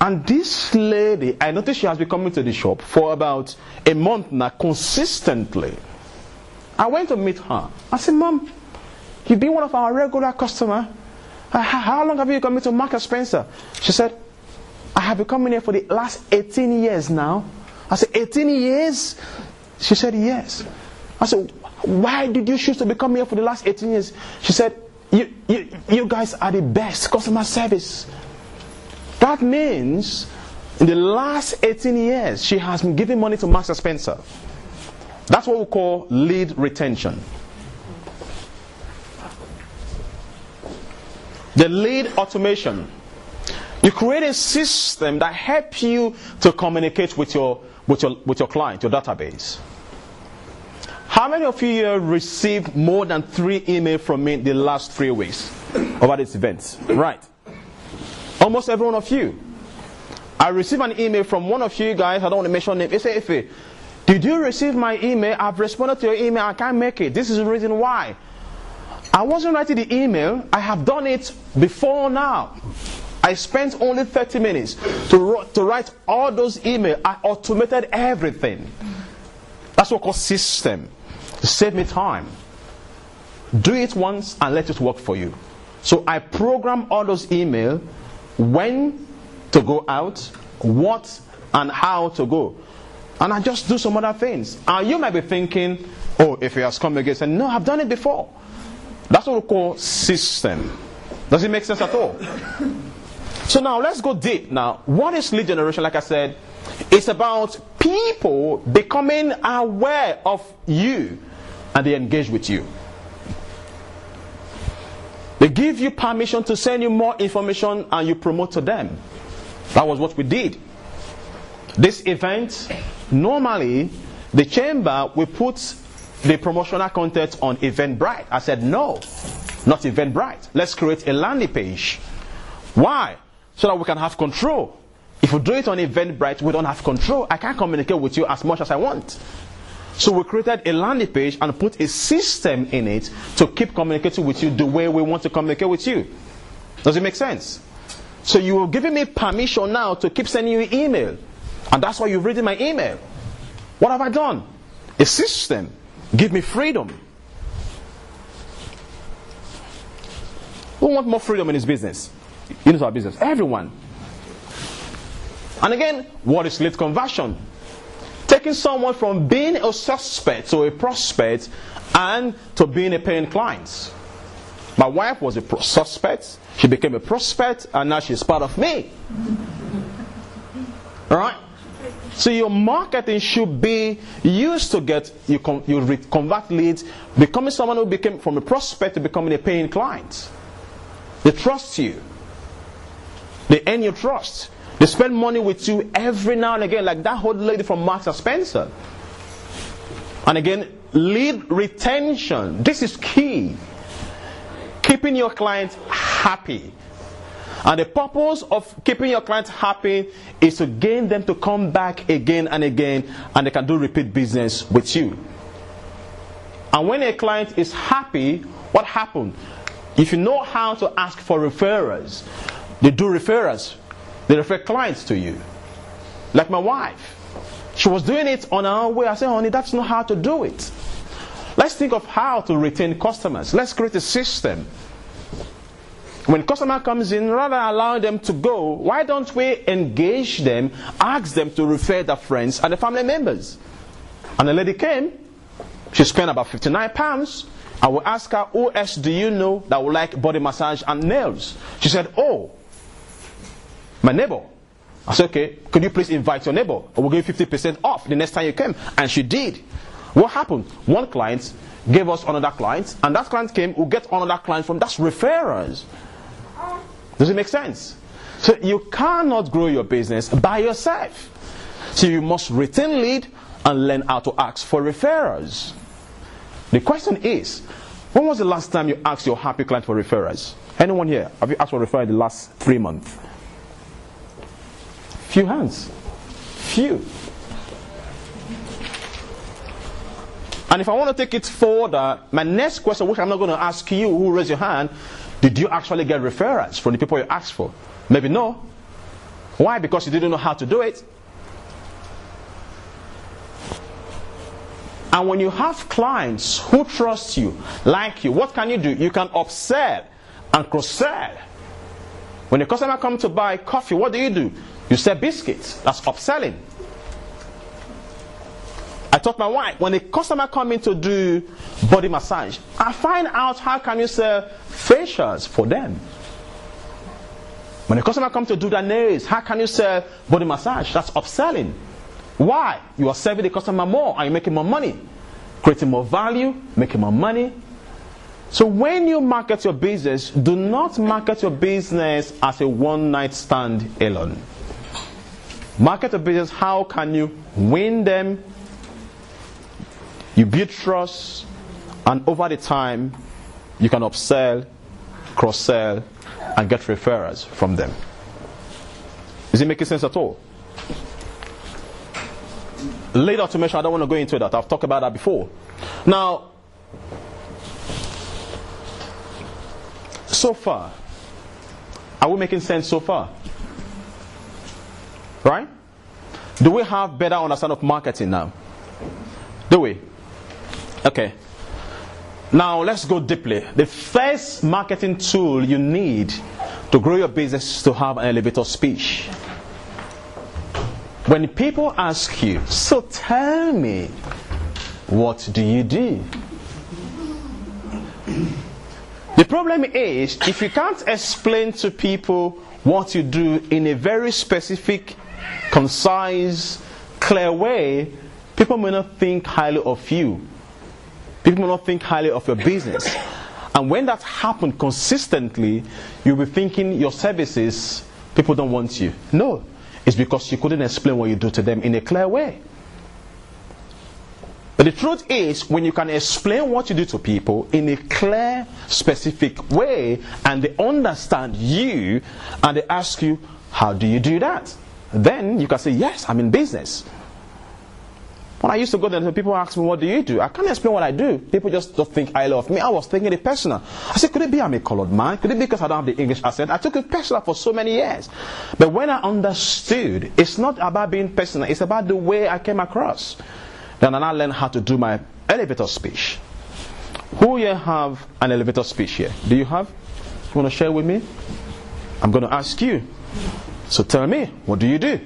And this lady, I noticed she has been coming to the shop for about a month now, consistently. I went to meet her. I said, "Mom, you've been one of our regular customers. How long have you come to Marks & Spencer?" She said, "I have been coming here for the last 18 years now." I said, 18 years? She said, "Yes." I said, "Why did you choose to become here for the last 18 years? She said, you guys are the best customer service." That means in the last 18 years, she has been giving money to Marks & Spencer. That's what we call lead retention. The lead automation. You create a system that helps you to communicate with your client, your database. How many of you have received more than 3 emails from me the last 3 weeks about this event? Right. Almost every one of you. I received an email from one of you guys, I don't want to mention name. He said, "Ife, did you receive my email? I've responded to your email, I can't make it. This is the reason why." I wasn't writing the email, I have done it before now. I spent only 30 minutes to write all those emails. I automated everything. That's what we call system. To save me time. Do it once and let it work for you. So I program all those emails, when to go out, what and how to go. And I just do some other things. And you might be thinking, "Oh, if he has come again," and no, I've done it before. That's what we call system. Does it make sense at all? So now let's go deep. Now, what is lead generation? Like I said, it's about people becoming aware of you and they engage with you. They give you permission to send you more information and you promote to them. That was what we did. This event, normally the chamber will put the promotional content on Eventbrite. I said no, not Eventbrite. Let's create a landing page. Why? So that we can have control. If we do it on Eventbrite, we don't have control. I can't communicate with you as much as I want. So we created a landing page and put a system in it to keep communicating with you the way we want to communicate with you. Does it make sense? So you are giving me permission now to keep sending you email. And that's why you're reading my email. What have I done? A system. Give me freedom. Who wants more freedom in his business? In our business. Everyone. And again, what is lead conversion? Taking someone from being a suspect to a prospect and to being a paying client. My wife was a suspect. She became a prospect and now she's part of me. Alright? So your marketing should be used to get you convert leads, becoming someone who became from a prospect to becoming a paying client. They trust you. They earn your trust. They spend money with you every now and again, like that old lady from Marks and Spencer. And again, lead retention. This is key. Keeping your clients happy. And the purpose of keeping your clients happy is to gain them to come back again and again, and they can do repeat business with you. And when a client is happy, what happens? If you know how to ask for referrals, they do referrals. They refer clients to you. Like my wife. She was doing it on her own way. I said, honey, that's not how to do it. Let's think of how to retain customers. Let's create a system. When a customer comes in, rather than allowing them to go, why don't we engage them, ask them to refer their friends and their family members? And the lady came. She spent about £59. I will ask her, who else do you know that would like body massage and nails? She said, oh, my neighbor. I said, okay, could you please invite your neighbor? I will give you 50% off the next time you came. And she did. What happened? One client gave us another client, and that client came, will get another client from that's referrals. Does it make sense? So you cannot grow your business by yourself. So you must retain lead and learn how to ask for referrals. The question is, when was the last time you asked your happy client for referrals? Anyone here? Have you asked for referrals in the last 3 months? Few hands. Few. And if I want to take it further, my next question, which I'm not going to ask you who raised your hand, did you actually get referrals from the people you asked for? Maybe no. Why? Because you didn't know how to do it. And when you have clients who trust you, like you, what can you do? You can upsell and cross-sell. When a customer comes to buy coffee, what do? You sell biscuits. That's upselling. I taught my wife, when a customer comes in to do body massage, I find out how can you sell facials for them. When a customer comes to do their nails, how can you sell body massage? That's upselling. Why? You are serving the customer more and you're making more money. Creating more value, making more money. So when you market your business, do not market your business as a one-night stand alone. Market your business, how can you win them? You build trust, and over the time, you can upsell, cross-sell, and get referrals from them. Is it making sense at all? Lead automation, I don't want to go into that. I've talked about that before. Now, so far, are we making sense so far? Right? Do we have better understanding of marketing now? Do we? Okay. Now let's go deeply. The first marketing tool you need to grow your business is to have an elevator speech. When people ask you, so tell me, what do you do? The problem is, if you can't explain to people what you do in a very specific, concise, clear way, people may not think highly of you. People may not think highly of your business. And when that happens consistently, you'll be thinking your services, people don't want you. No, it's because you couldn't explain what you do to them in a clear way. But the truth is, when you can explain what you do to people in a clear, specific way, and they understand you, and they ask you, how do you do that? Then you can say, yes, I'm in business. When I used to go there, people ask me, what do you do? I can't explain what I do. People just don't think highly of me. I was taking it personal. I said, could it be I'm a colored man? Could it be because I don't have the English accent? I took it personal for so many years. But when I understood, it's not about being personal. It's about the way I came across. Then I learned how to do my elevator speech. Who here have an elevator speech here? Do you have? You want to share with me? I'm going to ask you. So tell me, what do you do?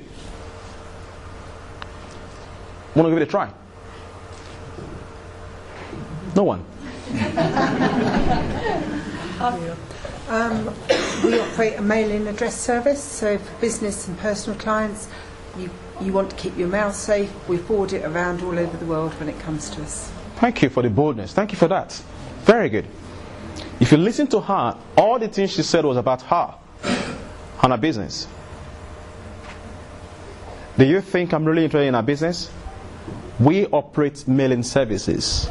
Want to give it a try? No one. We operate a mailing address service, so for business and personal clients, you want to keep your mail safe. We forward it around all over the world when it comes to us. Thank you for the boldness. Thank you for that. Very good. If you listen to her, all the things she said was about her and her business. Do you think I'm really interested in our business? We operate mailing services.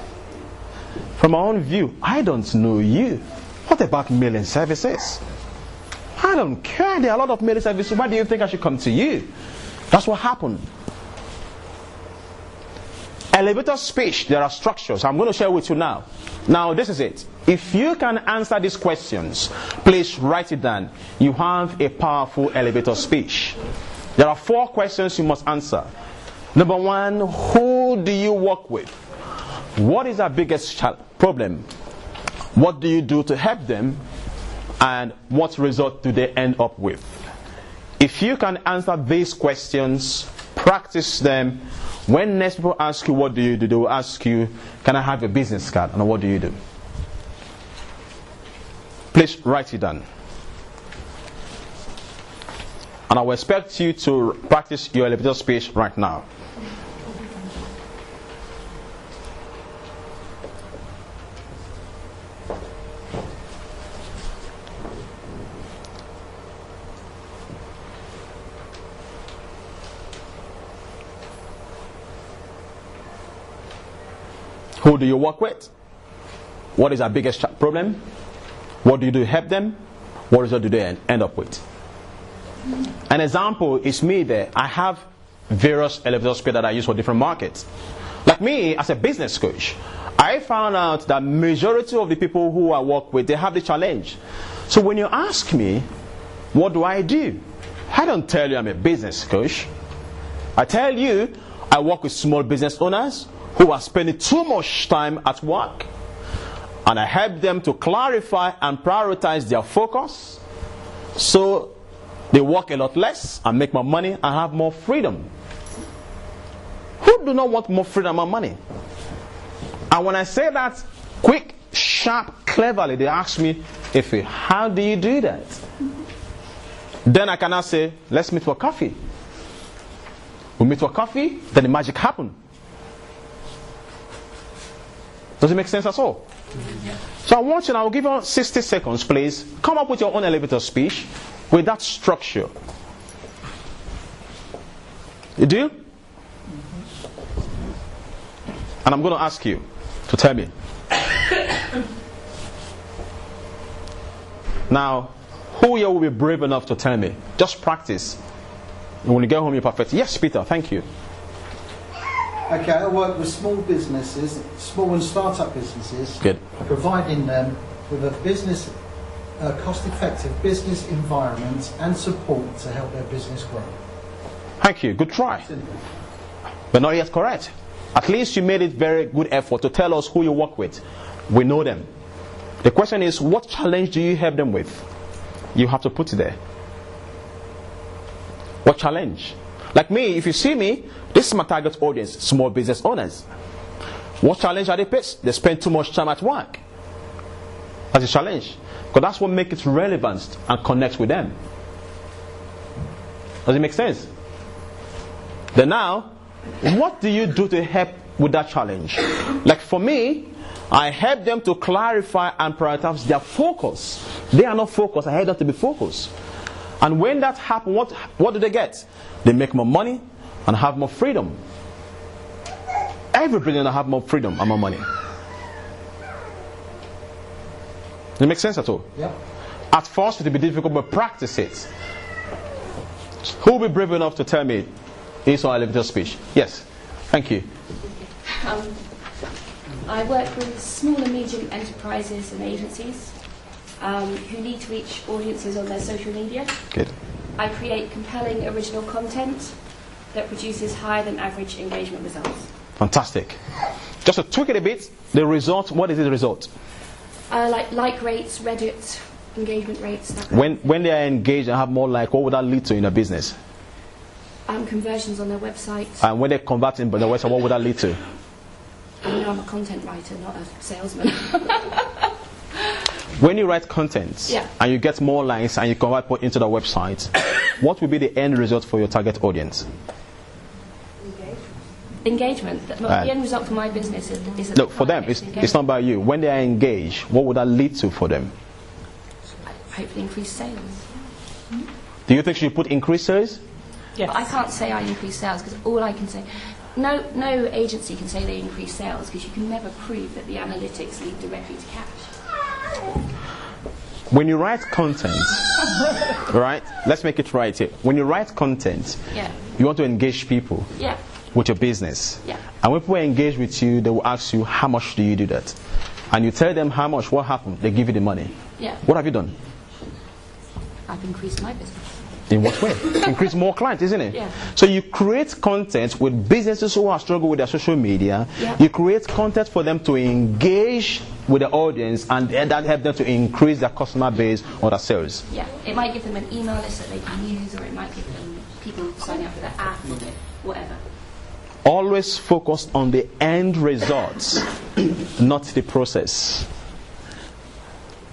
From my own view, I don't know you. What about mailing services? I don't care. There are a lot of mailing services. Why do you think I should come to you? That's what happened. Elevator speech, there are structures. I'm going to share with you now. Now, this is it. If you can answer these questions, please write it down. You have a powerful elevator speech. There are 4 questions you must answer. Number 1, who do you work with? What is our biggest problem? What do you do to help them? And what result do they end up with? If you can answer these questions, practice them. When next people ask you what do you do, they will ask you, can I have a business card? And what do you do? Please write it down. And I will expect you to practice your elevator speech right now. Who do you work with? What is our biggest problem? What do you do to help them? What result do they end up with? An example is me there. I have various elevator speech that I use for different markets. Like me, as a business coach, I found out that majority of the people who I work with, they have the challenge. So when you ask me, what do? I don't tell you I'm a business coach. I tell you I work with small business owners who are spending too much time at work, and I help them to clarify and prioritize their focus so they work a lot less and make more money and have more freedom. Who do not want more freedom and money? And when I say that quick, sharp, cleverly, they ask me, Ife, how do you do that? Then I cannot say, let's meet for coffee. We meet for coffee, then the magic happens. Does it make sense at all? So I want you now, I'll give you 60 seconds, please. Come up with your own elevator speech with that structure. You do? And I'm going to ask you to tell me. Now, who here will be brave enough to tell me? Just practice. When you get home, you're perfect. Yes, Peter, thank you. Okay, I work with small businesses, small and start-up businesses, good, providing them with a cost-effective business environment and support to help their business grow. Thank you. Good try. But not yet correct. At least you made it very good effort to tell us who you work with. We know them. The question is, what challenge do you help them with? You have to put it there. What challenge? Like me, if you see me, this is my target audience, small business owners. What challenge are they faced? They spend too much time at work. That's a challenge. Because that's what makes it relevant and connects with them. Does it make sense? Then now, what do you do to help with that challenge? Like for me, I help them to clarify and prioritize their focus. They are not focused. I help them to be focused. And when that happens, what do they get? They make more money and have more freedom. Every billionaire have more freedom and more money. Does it make sense at all? Yep. At first it will be difficult, but practice it. Who will be brave enough to tell me his or her elevator speech? Yes. Thank you. I work with small and medium enterprises and agencies who need to reach audiences on their social media. Good. I create compelling original content that produces higher than average engagement results. Fantastic. Just to tweak it a bit, the result, what is the result? Like rates, Reddit, engagement rates. When they are engaged and have more like, what would that lead to in a business? Conversions on their website. And when they convert in their website, what would that lead to? I'm a content writer, not a salesman. When you write content and you get more likes and you convert into the website, what will be the end result for your target audience? Engagement. The end result for my business is look, for them, it's not about you. When they are engaged, what would that lead to for them? Hopefully increased sales. Do you think you should put increased sales? Yes. I can't say I increase sales because all I can say, no agency can say they increase sales because you can never prove that the analytics lead directly to cash. When you write content, right? Let's make it right here. When you write content, you want to engage people with your business. And when people engage with you, they will ask you, how much do you do that? And you tell them how much, what happened? They give you the money. What have you done? I've increased my business. In what way? Increase more clients, isn't it? So you create content with businesses who are struggling with their social media. You create content for them to engage with the audience, and that helps them to increase their customer base or their sales. It might give them an email list that they can use, or it might give them people signing up for their app or whatever. Always focus on the end results, not the process.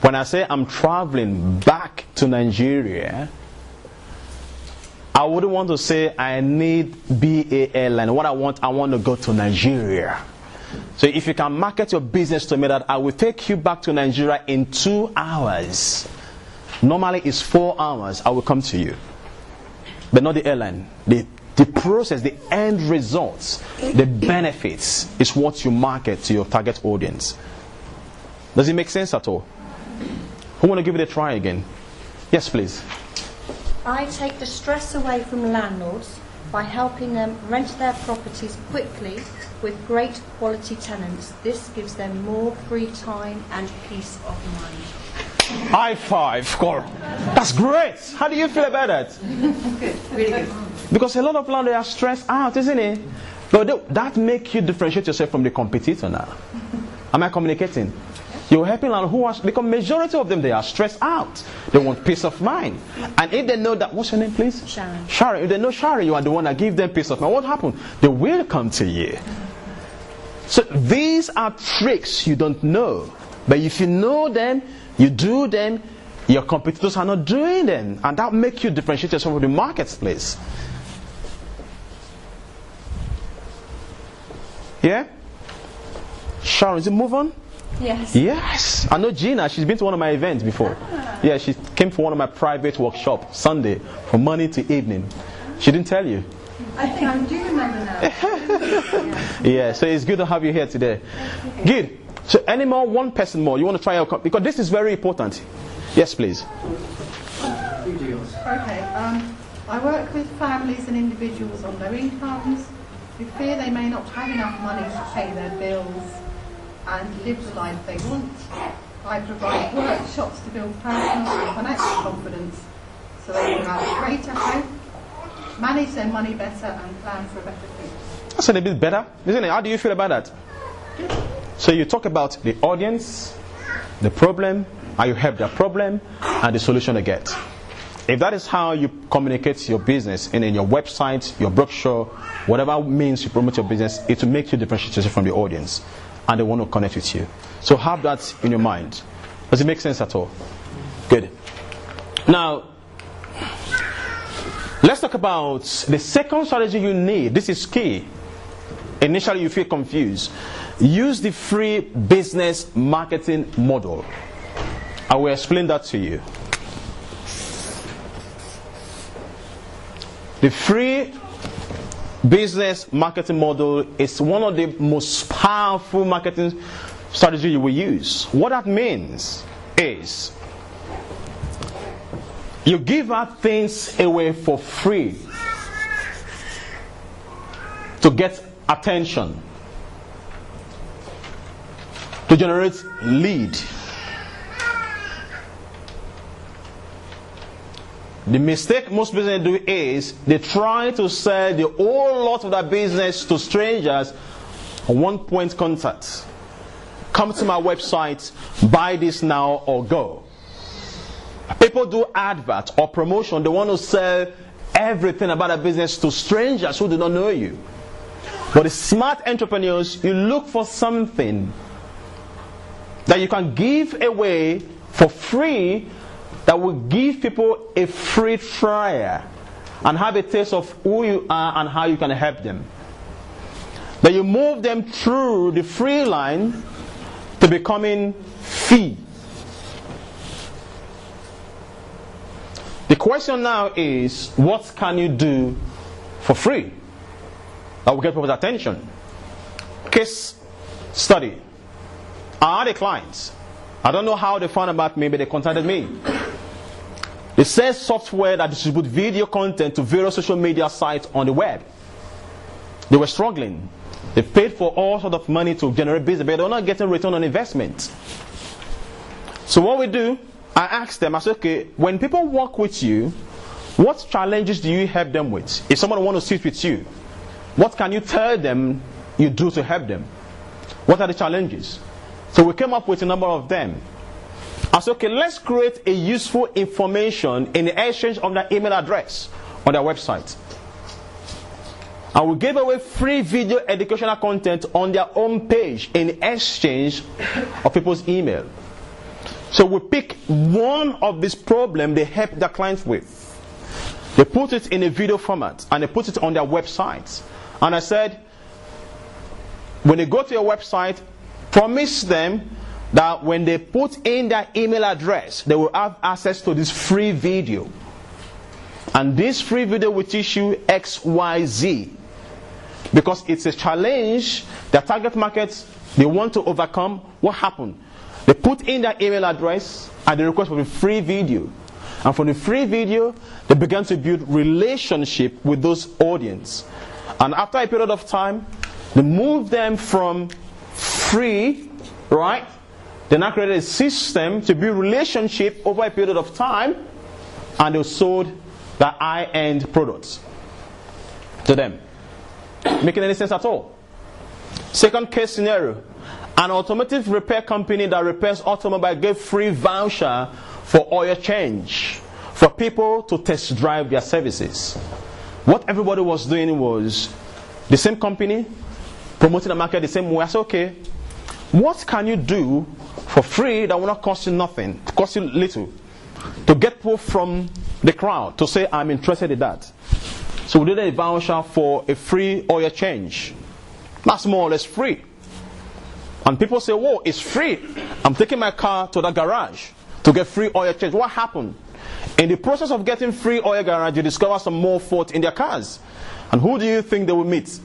When I say I'm traveling back to Nigeria, I wouldn't want to say I need BA Airline. What I want to go to Nigeria. So if you can market your business to me that I will take you back to Nigeria in 2 hours. Normally it's 4 hours. I will come to you. But not the airline. The process, the end results, the benefits is what you market to your target audience. Does it make sense at all? Who want to give it a try again? Yes, please. I take the stress away from landlords by helping them rent their properties quickly with great quality tenants. This gives them more free time and peace of mind. High five, score. That's great. How do you feel about that? Good, really good. Because a lot of landlords are stressed out, isn't it? But that makes you differentiate yourself from the competitor now. Am I communicating? You're helping landlords because majority of them, they are stressed out. They want peace of mind. And if they know that, what's your name, please? Sharon. Sharon. If they know Sharon, you are the one that gives them peace of mind. What happened? They will come to you. So these are tricks you don't know. But if you know them, you do them, your competitors are not doing them. And that makes you differentiate yourself from the marketplace. Yeah? Sharon, is it move on? Yes. Yes. I know Gina. She's been to one of my events before. Yeah, she came for one of my private workshops Sunday from morning to evening. She didn't tell you. I think I do remember now. Yeah, so it's good to have you here today. Good. So any more, one person more. You want to try out, because this is very important. Yes, please. Okay. I work with families and individuals on low incomes who fear they may not have enough money to pay their bills and live the life they want. I provide workshops to build personal and financial confidence so they can have a greater hope, manage their money better and plan for a better future. That's a little bit better, isn't it? How do you feel about that? So you talk about the audience, the problem, how you help the problem, and the solution they get. If that is how you communicate your business in your website, your brochure, whatever means you promote your business, it will make you differentiate yourself from the audience. And they want to connect with you. So have that in your mind. Does it make sense at all? Good. Now, let's talk about the second strategy you need. This is key. Initially, you feel confused. Use the free business marketing model. I will explain that to you. The free business marketing model is one of the most powerful marketing strategies you will use. What that means is you give out things away for free to get attention, to generate lead. The mistake most businesses do is they try to sell the whole lot of their business to strangers on one-point contact. Come to my website, buy this now or go. People do advert or promotion. They want to sell everything about a business to strangers who do not know you. But the smart entrepreneurs, you look for something that you can give away for free that will give people a free trial and have a taste of who you are and how you can help them. That you move them through the free line to becoming fee. The question now is, what can you do for free that will get people's attention? Case study. I had a client. I don't know how they found about me, but they contacted me. They sell software that distributes video content to various social media sites on the web. They were struggling. They paid for all sorts of money to generate business, but they were not getting return on investment. So what we do, I asked them, I said, okay, when people work with you, what challenges do you help them with? If someone wants to sit with you, what can you tell them you do to help them? What are the challenges? So we came up with a number of them. I said, okay, let's create a useful information in the exchange of their email address on their website. And we gave away free video educational content on their own page in exchange of people's email. So we pick one of these problems they help their clients with. They put it in a video format and they put it on their website. And I said, when they go to your website, promise them that when they put in their email address, they will have access to this free video. And this free video will teach you X, Y, Z. Because it's a challenge that target markets, they want to overcome. What happened? They put in their email address and they request for the free video. And from the free video, they began to build relationship with those audience. And after a period of time, they moved them from free, right? They now created a system to build relationship over a period of time, and they sold the high-end products to them. Making any sense at all? Second case scenario. An automotive repair company that repairs automobile gave free voucher for oil change for people to test drive their services. What everybody was doing was the same company promoting the market the same way. I said, okay, what can you do for free that will not cost you nothing, cost you little, to get people from the crowd to say, I'm interested in that? So we did a voucher for a free oil change. That's more or less free. And people say, whoa, it's free. I'm taking my car to the garage to get free oil change. What happened? In the process of getting free oil garage, you discover some more fault in their cars. And who do you think they will meet?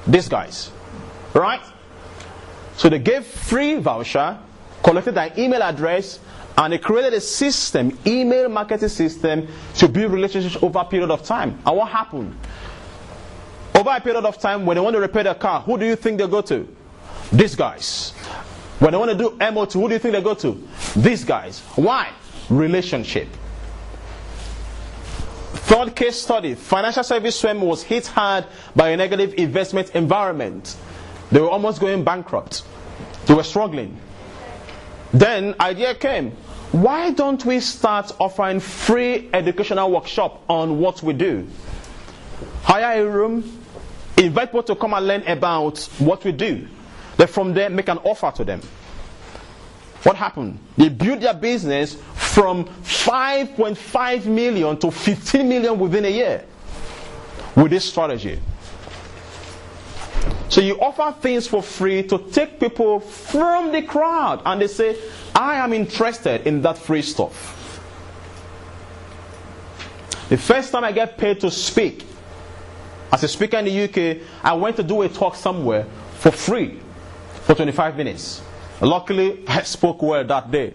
These guys. Right? So they gave free voucher, collected their email address, and they created a system, email marketing system, to build relationships over a period of time. And what happened? Over a period of time, when they want to repair their car, who do you think they go to? These guys. When they want to do MOT, who do you think they go to? These guys. Why? Relationship. Third case study. Financial service firm was hit hard by a negative investment environment. They were almost going bankrupt. They were struggling. Then idea came. Why don't we start offering free educational workshop on what we do? Hire a room, invite people to come and learn about what we do. Then from there, make an offer to them. What happened? They built their business from 5.5 million to 15 million within a year with this strategy. So you offer things for free to take people from the crowd, and they say, I am interested in that free stuff. The first time I get paid to speak, as a speaker in the UK, I went to do a talk somewhere for free for 25 minutes. Luckily, I spoke well that day.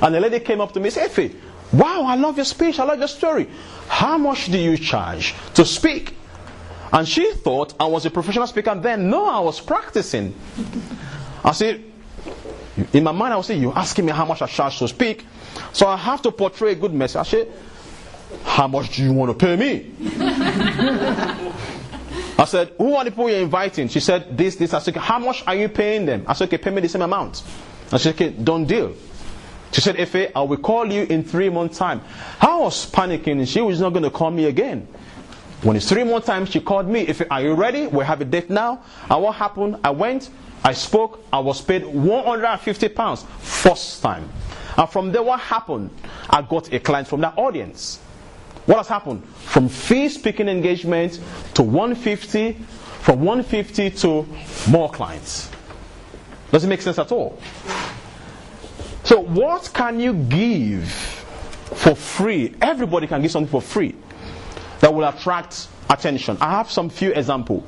And the lady came up to me and said, Effie, wow, I love your speech, I love your story. How much do you charge to speak? And she thought I was a professional speaker then. No, I was practicing. I said, in my mind I was saying, you're asking me how much I charge to speak, so I have to portray a good message. I said, how much do you want to pay me? I said, who are the people you're inviting? She said, this. I said, how much are you paying them? I said, okay, pay me the same amount. I said, okay, done deal. She said, Effie, I will call you in 3 months' time. I was panicking and she was not going to call me again. When it's 3 months' time, she called me. Effie, are you ready? We have a date now. And what happened? I went, I spoke, I was paid £150 first time. And from there, what happened? I got a client from that audience. What has happened? From fee speaking engagement to 150, from 150 to more clients. Does it make sense at all? So what can you give for free? Everybody can give something for free that will attract attention. I have some few examples.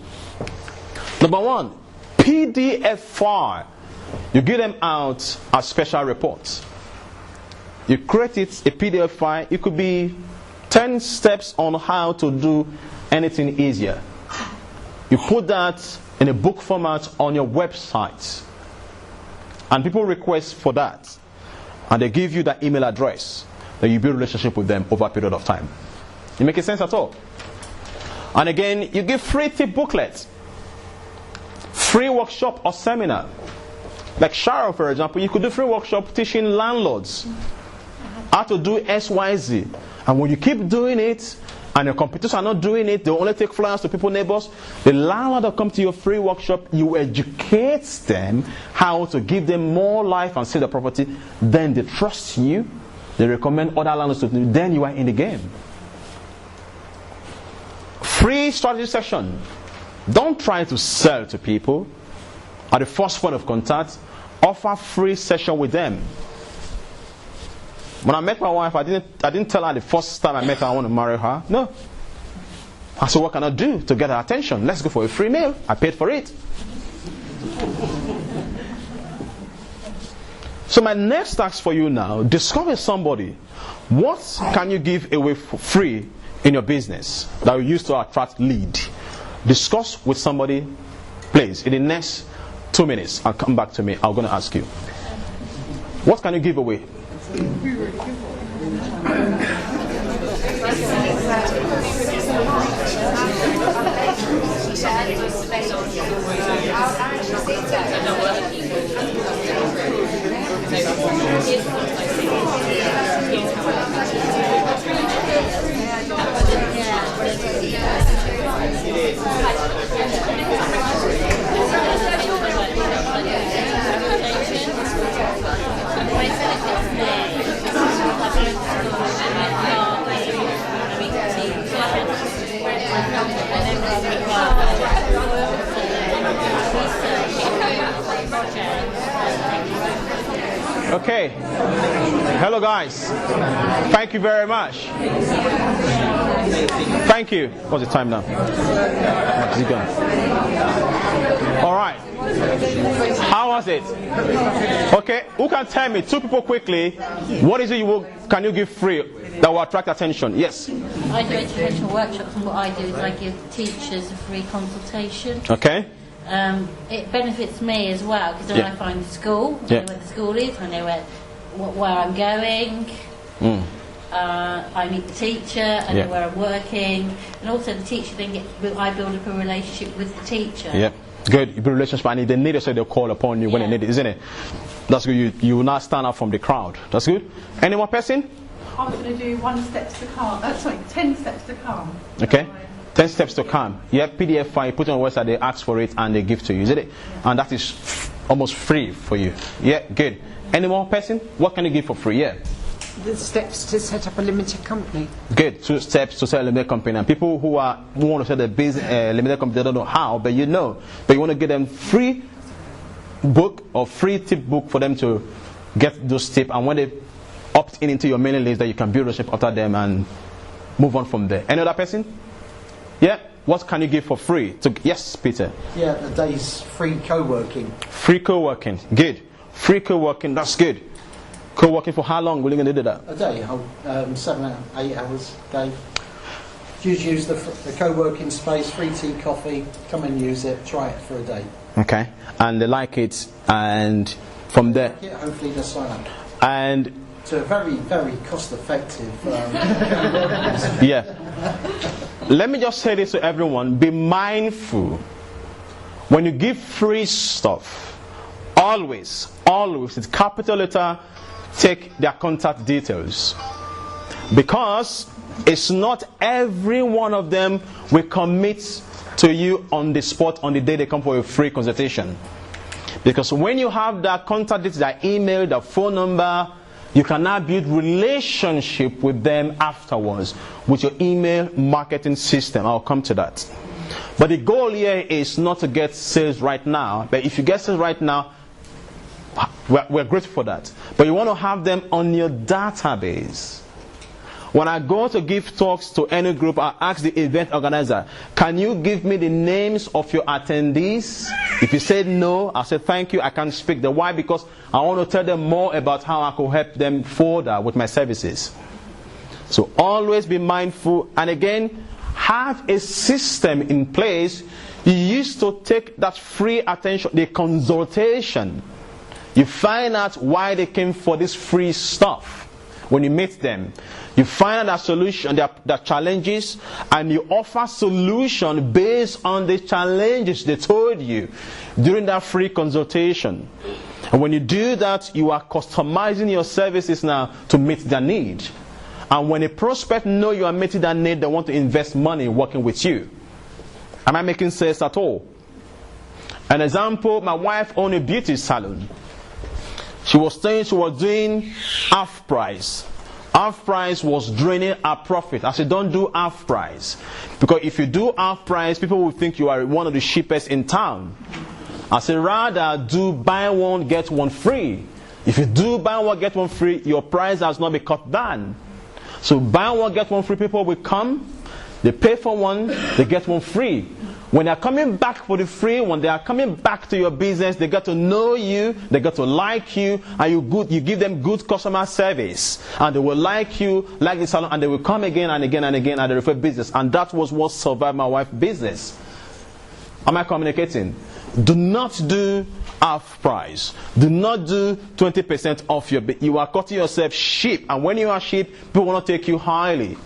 Number one, PDF file. You give them out as special reports. You create it, a PDF file. It could be 10 steps on how to do anything easier. You put that in a book format on your website. And people request for that. And they give you that email address. Then you build a relationship with them over a period of time. You make sense at all? And again, you give free tip booklets. Free workshop or seminar. Like Sharon, for example, you could do free workshop teaching landlords how to do XYZ. And when you keep doing it, and your competitors are not doing it, they only take flyers to people, neighbors, the landlord that come to your free workshop, you educate them how to give them more life and sell the property. Then they trust you. They recommend other landlords to do. Then you are in the game. Free strategy session. Don't try to sell to people. At the first point of contact, offer free session with them. When I met my wife, I didn't tell her the first time I met her I want to marry her. No. I said, what can I do to get her attention? Let's go for a free meal. I paid for it. So my next task for you now, discover somebody. What can you give away for free in your business that will use to attract lead? Discuss with somebody, please. In the next 2 minutes, I'll come back to me. I'm going to ask you. What can you give away? Okay. Hello guys. Thank you very much. Thank you. What's the time now? Is it gone? Alright. How was it? Okay. Who can tell me, 2 people quickly, what is it can you give free that will attract attention? Yes. I do educational workshops, and what I do is I give teachers a free consultation. Okay. It benefits me as well, because then I find the school, I know where the school is, I know where I'm going, I meet the teacher, I know where I'm working, and also the teacher then I build up a relationship with the teacher. Yeah, good. You build a relationship, and if they need it, so they'll call upon you when they need it, isn't it? That's good. You will not stand out from the crowd. That's good. Any more person? I was going to do 10 steps to calm. Okay. 10 steps to calm. You have PDF file, you put it on the website, they ask for it and they give to you, is it? And that is almost free for you. Yeah, good. Any more person? What can you give for free? Yeah. The steps to set up a limited company. Good. 2 steps to set a limited company. And people who want to set a business limited company, they don't know how, but you know. But you want to give them free book or free tip book for them to get those tips. And when they opt in into your mailing list, that you can build a relationship after them and move on from there. Any other person? Yeah. What can you give for free? Yes, Peter. Yeah, a day's free co-working. Free co-working. Good. Free co-working. That's good. Co-working for how long? Will you going to do that? A day, 7 8 hours a day. Just use the co-working space, free tea, coffee. Come and use it. Try it for a day. Okay. And they like it, and from there. Yeah, hopefully they'll sign up. And it's a very, very cost-effective. Yeah. Let me just say this to everyone: be mindful when you give free stuff. Always, with capital letter, take their contact details, because it's not every one of them will commit to you on the spot on the day they come for a free consultation. Because when you have their contact details, their email, their phone number, you can now build relationship with them afterwards with your email marketing system. I'll come to that. But the goal here is not to get sales right now. But if you get sales right now, we're grateful for that. But you want to have them on your database. When I go to give talks to any group, I ask the event organizer, can you give me the names of your attendees? If you say no, I say thank you, I can't speak. The why? Because I want to tell them more about how I could help them further with my services. So always be mindful, and again, have a system in place. You used to take that free attention, the consultation. You find out why they came for this free stuff. When you meet them, you find out their solution, their challenges, and you offer solution based on the challenges they told you during that free consultation. And when you do that, you are customizing your services now to meet their need. And when a prospect knows you are meeting that need, they want to invest money working with you. Am I making sense at all? An example, my wife owned a beauty salon. She was saying she was doing half price. Half price was draining her profit. I said, don't do half price. Because if you do half price, people will think you are one of the cheapest in town. I said, rather do buy one, get one free. If you do buy one, get one free, your price has not been cut down. So buy one, get one free, people will come, they pay for one, they get one free. When they are coming back for the free, when they are coming back to your business, they get to know you, they get to like you, and you give them good customer service. And they will like you, like the salon, and they will come again and again and again, and they refer business. And that was what survived my wife's business. Am I communicating? Do not do half price. Do not do 20% off your bid. You are cutting yourself cheap. And when you are cheap, people will not take you highly.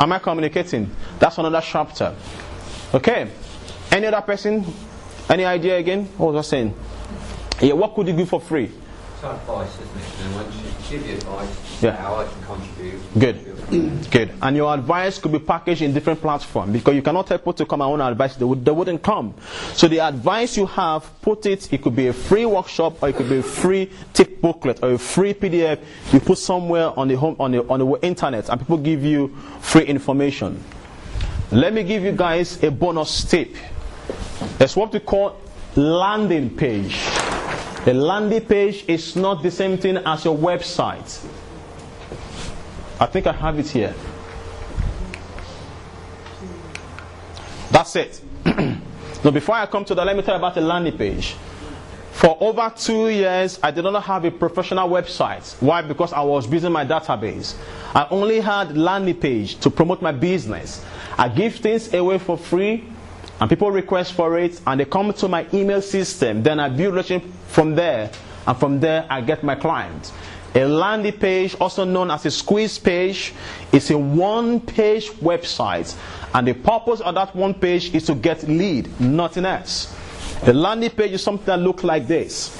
Am I communicating? That's another chapter. Okay. Any other person? Any idea again? What was I saying? Yeah, what could you do for free? It's advice, isn't it? And once you give the advice, yeah, how I can contribute. Good. Good. And your advice could be packaged in different platforms, because you cannot help people to come and own advice. They wouldn't come. So the advice you have, it could be a free workshop, or it could be a free tip booklet, or a free PDF you put somewhere on the internet, and people give you free information. Let me give you guys a bonus tip. That's what we call landing page. The landing page is not the same thing as your website. I think I have it here. That's it. Now before I come to that, let me tell you about the landing page. For over 2 years, I did not have a professional website. Why? Because I was busy in my database. I only had landing page to promote my business. I give things away for free, and people request for it, and they come to my email system. Then I build relationship from there, and from there I get my clients. A landing page, also known as a squeeze page, is a one-page website, and the purpose of that one page is to get lead, nothing else. The landing page is something that looks like this.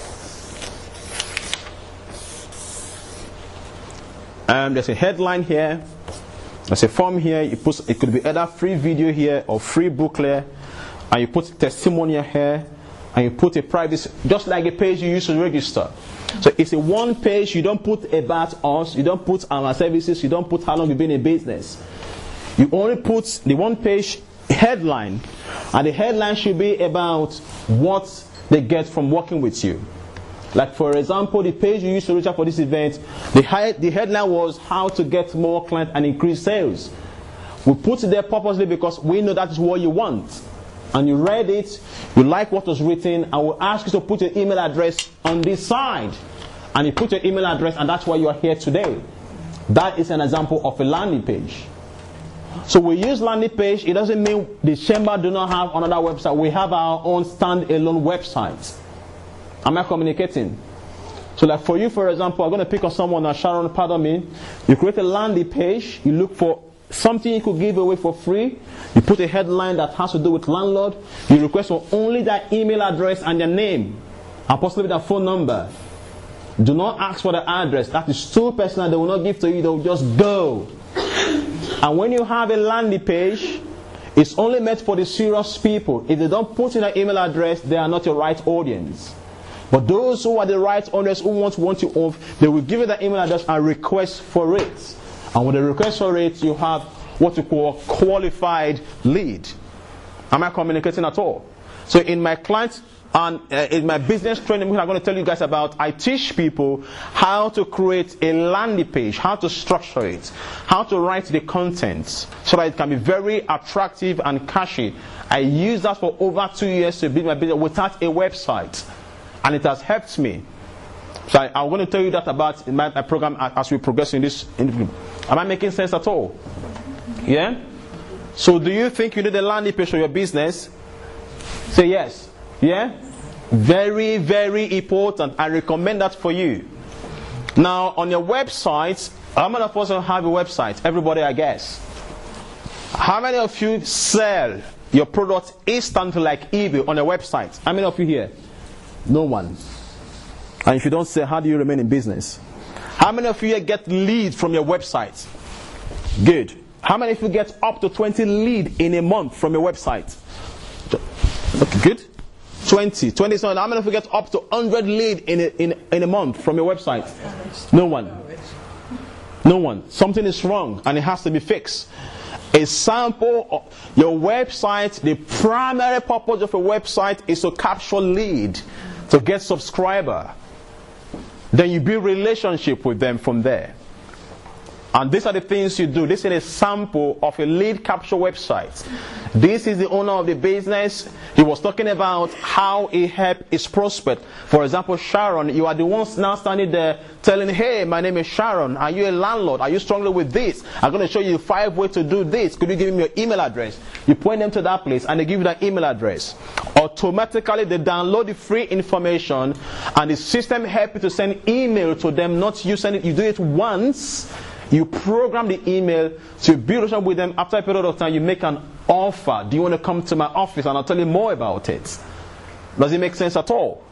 There's a headline here. There's a form here. You put, it could be either free video here or free booklet, and you put testimonial here, and you put a privacy, just like a page you use to register. So it's a one page. You don't put about us, you don't put our services, you don't put how long you've been in business. You only put the one page headline, and the headline should be about what they get from working with you. Like for example, the page you used to register for this event, the headline was how to get more clients and increase sales. We put it there purposely because we know that is what you want. And you read it, you like what was written, and we'll ask you to put your email address on this side. And you put your email address, and that's why you are here today. That is an example of a landing page. So we use landing page. It doesn't mean the chamber do not have another website. We have our own standalone website. Am I communicating? So like for you, for example, I'm going to pick on someone, Sharon, pardon me. You create a landing page. You look for something you could give away for free. You put a headline that has to do with landlord. You request for only that email address and their name, and possibly their phone number. Do not ask for the address. That is too personal. They will not give to you. They will just go. And when you have a landing page, it's only meant for the serious people. If they don't put in an email address, they are not your right audience. But those who are the right audience, who want you off, they will give you the email address and request for it. And with the request for it, you have what you call qualified lead. Am I communicating at all? So in my client and in my business training, which I'm going to tell you guys about, I teach people how to create a landing page, how to structure it, how to write the content so that it can be very attractive and catchy. I use that for over 2 years to build my business without a website. And it has helped me. So I'm going to tell you that about in my program as we progress in this interview. Am I making sense at all? Yeah? So do you think you need a landing page for your business? Say yes. Yeah? Very, very important. I recommend that for you. Now, on your website, how many of us have a website? Everybody, I guess. How many of you sell your product instantly like eBay on a website? How many of you here? No one. And if you don't say, how do you remain in business? How many of you get leads from your website? Good. How many of you get up to 20 leads in a month from your website? Okay, good. 20. 20 is not. How many of you get up to 100 leads in a month from your website? No one. No one. Something is wrong and it has to be fixed. A sample of your website, the primary purpose of a website is to capture lead, to get subscriber. Then you build relationship with them from there. And these are the things you do. This is a sample of a lead capture website. This is the owner of the business. He was talking about how he helped his prospect. For example, Sharon, you are the ones now standing there telling, hey, my name is Sharon. Are you a landlord? Are you struggling with this? I'm going to show you 5 ways to do this. Could you give me your email address? You point them to that place and they give you that email address. Automatically, they download the free information and the system helps you to send email to them. Not you send it. You do it once. You program the email to build a relationship with them. After a period of time, you make an offer. Do you want to come to my office? And I'll tell you more about it. Does it make sense at all?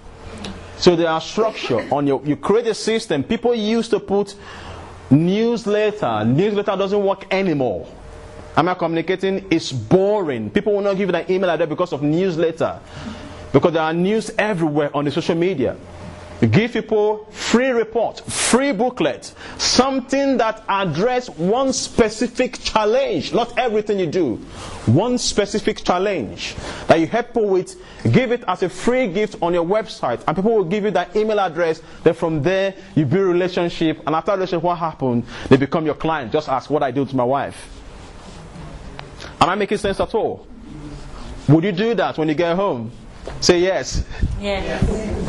So there are structure on you create a system. People used to put newsletter. Newsletter doesn't work anymore. Am I communicating? It's boring. People will not give you an email address because of newsletter. Because there are news everywhere on the social media. Give people free report, free booklet, something that address one specific challenge, not everything you do. One specific challenge that you help people with, give it as a free gift on your website, and people will give you that email address. Then from there, you build a relationship, and after relationship, what happened? They become your client. Just ask what I do to my wife. Am I making sense at all? Would you do that when you get home? Say yes. Yes.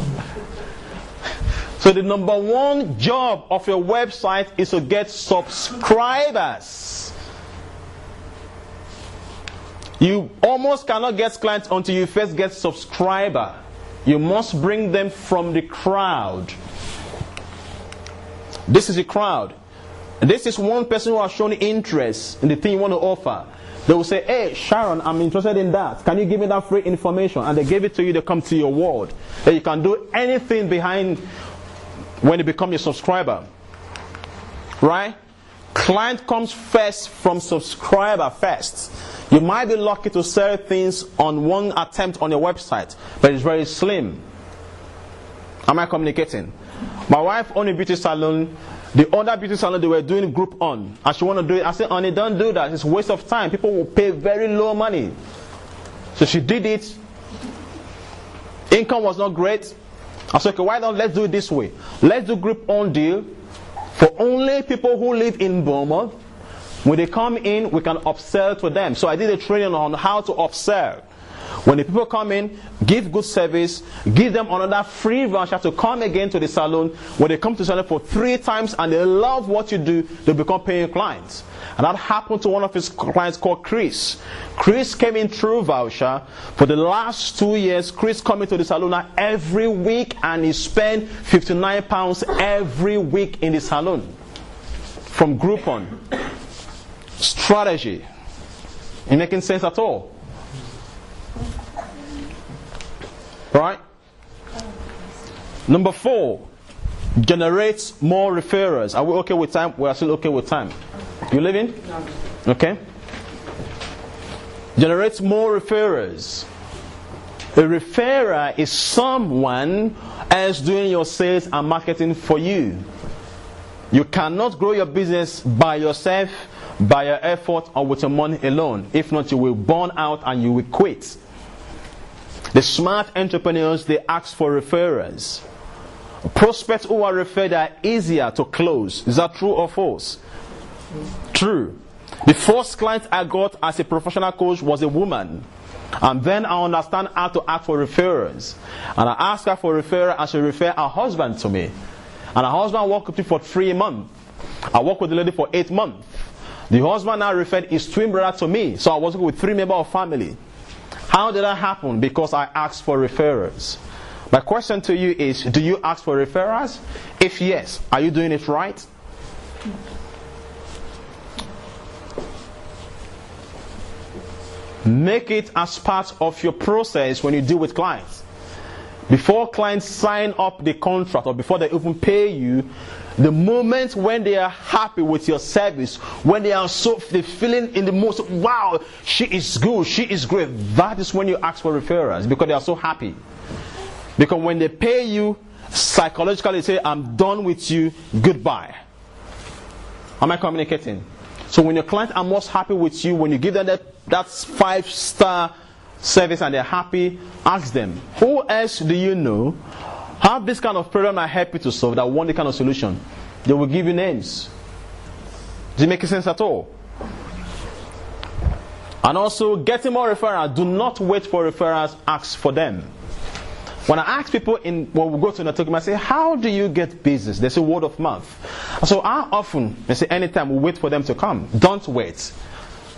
So the number one job of your website is to get subscribers. You almost cannot get clients until you first get subscriber. You must bring them from the crowd. This is the crowd. This is one person who has shown interest in the thing you want to offer. They will say, hey, Sharon, I'm interested in that. Can you give me that free information? And they give it to you, they come to your word. That you can do anything behind when you become your subscriber. Right? Client comes first from subscriber first. You might be lucky to sell things on one attempt on your website, but it's very slim. Am I communicating? My wife owned a beauty salon. The other beauty salon, they were doing group on, and she wanted to do it. I said, honey, don't do that. It's a waste of time. People will pay very low money. So she did it. Income was not great. I said, okay, why don't let's do it this way? Let's do group on deal for only people who live in Bournemouth. When they come in, we can upsell to them. So I did a training on how to upsell. When the people come in, give good service, give them another free voucher to come again to the salon. When they come to the salon for 3 times and they love what you do, they become paying clients. And that happened to one of his clients called Chris. Chris came in through voucher. For the last 2 years, Chris coming to the salon every week, and he spent £59 every week in the salon. From Groupon. Strategy. Ain't making sense at all. Right? Number 4, generates more referrals. Are we okay with time? We are still okay with time. You living? Okay. Generates more referrals. A referrer is someone else doing your sales and marketing for you. You cannot grow your business by yourself, by your effort, or with your money alone. If not, you will burn out and you will quit. The smart entrepreneurs, they ask for referrals. Prospects who are referred are easier to close. Is that true or false? True. The first client I got as a professional coach was a woman. And then I understand how to ask for referrals. And I asked her for referral, and she referred her husband to me. And her husband worked with me for 3 months. I worked with the lady for 8 months. The husband now referred his twin brother to me. So I was working with 3 members of family. How did that happen? Because I asked for referrals. My question to you is, do you ask for referrals? If yes, are you doing it right? Make it as part of your process when you deal with clients. Before clients sign up the contract or before they even pay you, the moment when they are happy with your service, when they are they're feeling in the most, wow, she is good, she is great, that is when you ask for referrals, because they are so happy. Because when they pay you, psychologically they say, I'm done with you, goodbye. Am I communicating? So when your clients are most happy with you, when you give them that 5-star service and they're happy, ask them, who else do you know have this kind of problem I help you to solve, that want the kind of solution? They will give you names. Does it make sense at all? And also, getting more referrals. Do not wait for referrals, ask for them. When I ask people when we go to networking, I say, how do you get business? They say word of mouth. So how often? They say anytime, we wait for them to come. Don't wait.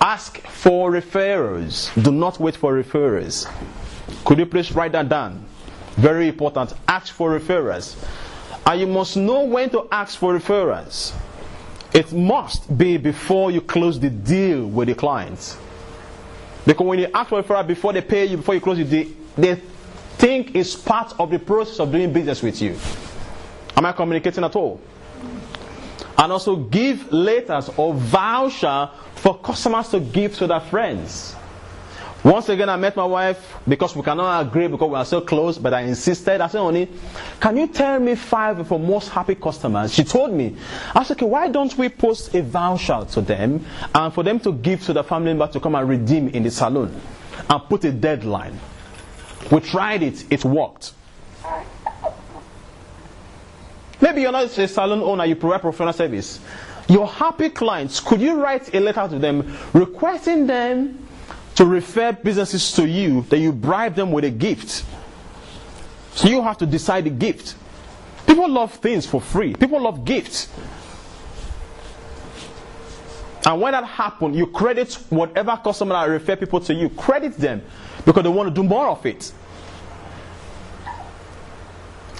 Ask for referrals. Do not wait for referrals. Could you please write that down? Very important. Ask for referrals. And you must know when to ask for referrals. It must be before you close the deal with the client. Because when you ask for referral before they pay you, before you close the deal, they think it's part of the process of doing business with you. Am I communicating at all? And also give letters or voucher for customers to give to their friends. Once again, I met my wife because we cannot agree because we are so close, but I insisted. I said, honey, can you tell me 5 of our most happy customers? She told me. I said, okay, why don't we post a voucher to them and for them to give to the family member to come and redeem in the salon and put a deadline. We tried it, it worked. Maybe you're not a salon owner, you provide professional service. Your happy clients, could you write a letter to them requesting them to refer businesses to you, that you bribe them with a gift? So you have to decide the gift. People love things for free. People love gifts. And when that happens, you credit whatever customer that refer people to you, credit them because they want to do more of it.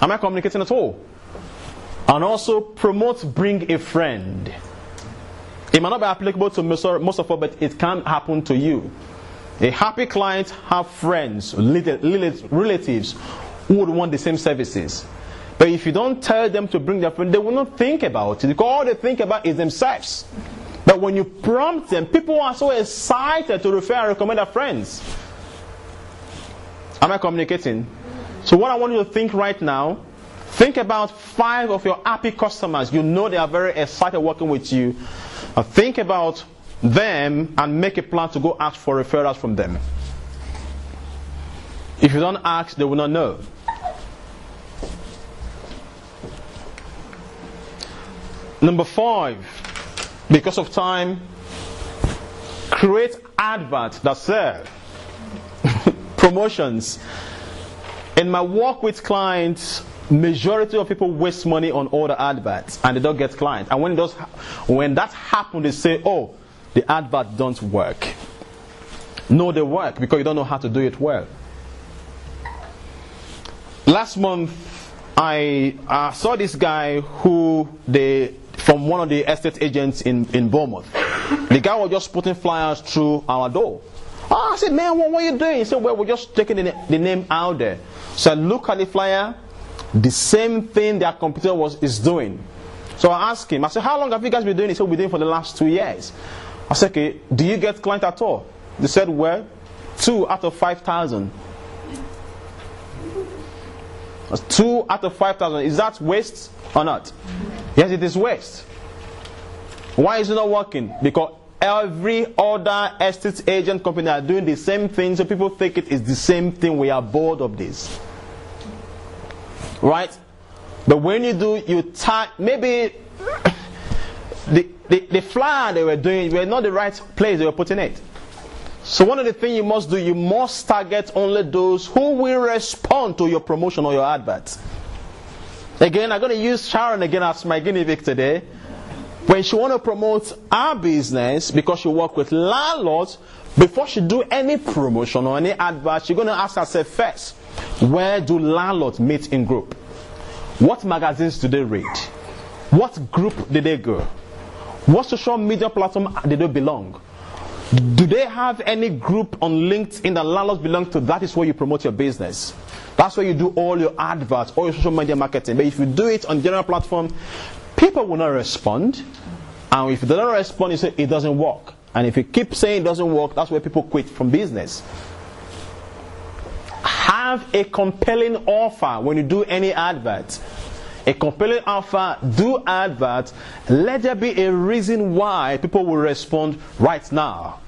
Am I communicating at all? And also promote bring a friend. It might not be applicable to most of us, but it can happen to you. A happy client have friends, relatives who would want the same services. But if you don't tell them to bring their friend, they will not think about it, because all they think about is themselves. But when you prompt them, people are so excited to refer and recommend their friends. Am I communicating? So what I want you to think right now, think about 5 of your happy customers. You know they are very excited working with you. Think about them and make a plan to go ask for referrals from them. If you don't ask, they will not know. Number 5, because of time, create adverts that serve. Promotions. In my work with clients, majority of people waste money on all the adverts and they don't get clients. And when that happens, they say, oh, the advert don't work. No, they work because you don't know how to do it well. Last month, I saw this guy from one of the estate agents in Bournemouth. The guy was just putting flyers through our door. I said, man, what are you doing? He said, well, we're just taking the name out there. So I look at the flyer, the same thing their computer is doing. So I asked him, I said, how long have you guys been doing it? He said, we've been doing it for the last 2 years. I said, okay, do you get clients at all? They said, well, 2 out of 5,000. 2 out of 5,000. Is that waste or not? Yes, it is waste. Why is it not working? Because every other estate agent company are doing the same thing, so people think it is the same thing. We are bored of this. Right? But when you do, maybe the flyer they were doing were not the right place they were putting it. So one of the things you must do, you must target only those who will respond to your promotion or your advert. Again, I'm going to use Sharon again as my guinea pig today. When she want to promote our business, because she work with landlords, before she do any promotion or any advert, she's going to ask herself first, where do landlords meet in group? What magazines do they read? What group did they go? What social media platform did they belong? Do they have any group on LinkedIn that landlords belong to? That is where you promote your business. That's where you do all your adverts, all your social media marketing. But if you do it on general platform, people will not respond. And if they don't respond, you say it doesn't work. And if you keep saying it doesn't work, that's where people quit from business. Have a compelling offer when you do any advert. A compelling offer, do advert. Let there be a reason why people will respond right now.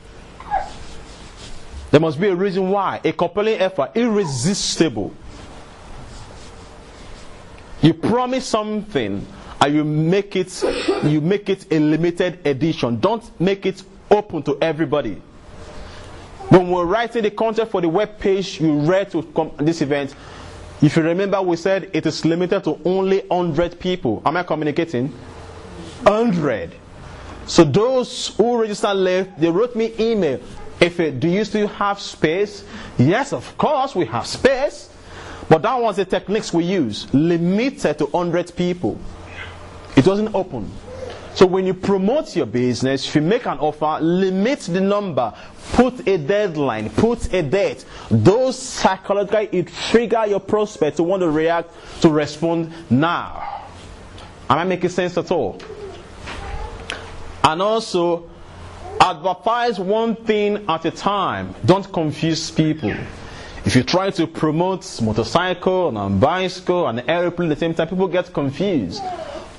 There must be a reason why. A compelling offer, irresistible. You promise something and you make it a limited edition. Don't make it open to everybody. When we're writing the content for the web page you read to this event, if you remember, we said it is limited to only 100 people. Am I communicating? 100. So those who registered late, they wrote me email. Do you still have space? Yes, of course we have space. But that was the techniques we use. Limited to 100 people. It wasn't open. So when you promote your business, if you make an offer, limit the number. Put a deadline. Put a date. Those psychologically, it trigger your prospect to want to react, to respond now. Am I making sense at all? And also, advertise one thing at a time. Don't confuse people. If you try to promote motorcycle and bicycle and airplane at the same time, people get confused.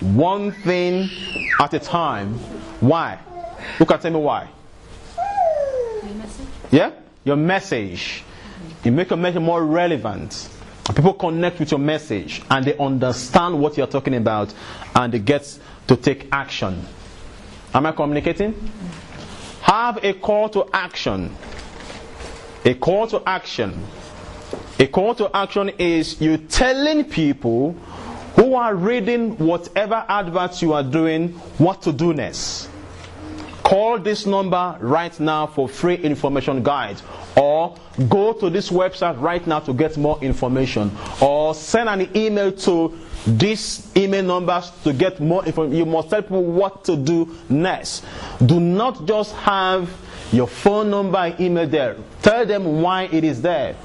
One thing at a time. Why? Who can tell me why? Your message? Yeah? Your message. You make your message more relevant. People connect with your message and they understand what you're talking about and they get to take action. Am I communicating? Have a call to action. A call to action. A call to action is you telling people who are reading whatever adverts you are doing what to do next. Call this number right now for free information guides, or go to this website right now to get more information, or send an email to these email numbers to get more information. You must tell people what to do next. Do not just have your phone number and email there. Tell them why it is there.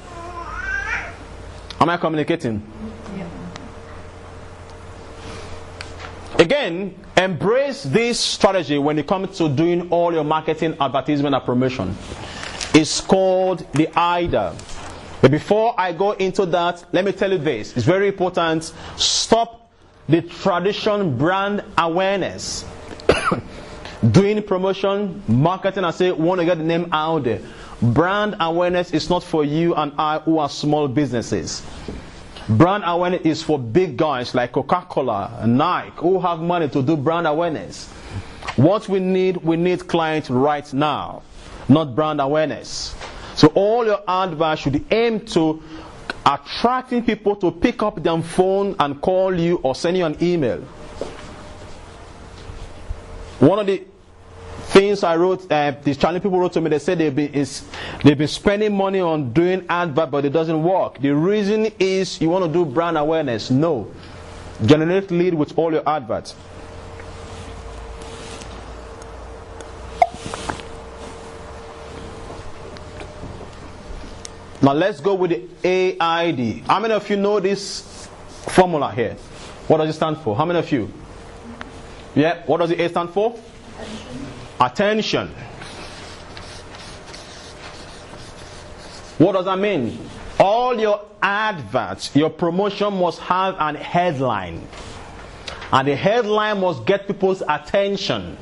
Am I communicating? Again, embrace this strategy when it comes to doing all your marketing, advertisement, and promotion. It's called the IDA. But before I go into that, let me tell you this. It's very important. Stop the tradition brand awareness. Doing promotion, marketing, and say, want to get the name out there. Brand awareness is not for you and I who are small businesses. Brand awareness is for big guys like Coca-Cola and Nike who have money to do brand awareness. What we need clients right now, not brand awareness. So all your adverts should aim to attracting people to pick up their phone and call you or send you an email. One of the things I wrote, these Chinese people wrote to me, they said they've been spending money on doing advert, but it doesn't work. The reason is you want to do brand awareness. No. Generate lead with all your adverts. Now let's go with the AID. How many of you know this formula here? What does it stand for? How many of you? Yeah, what does the A stand for? Attention. What does that mean? All your adverts, your promotion must have an headline. And the headline must get people's attention.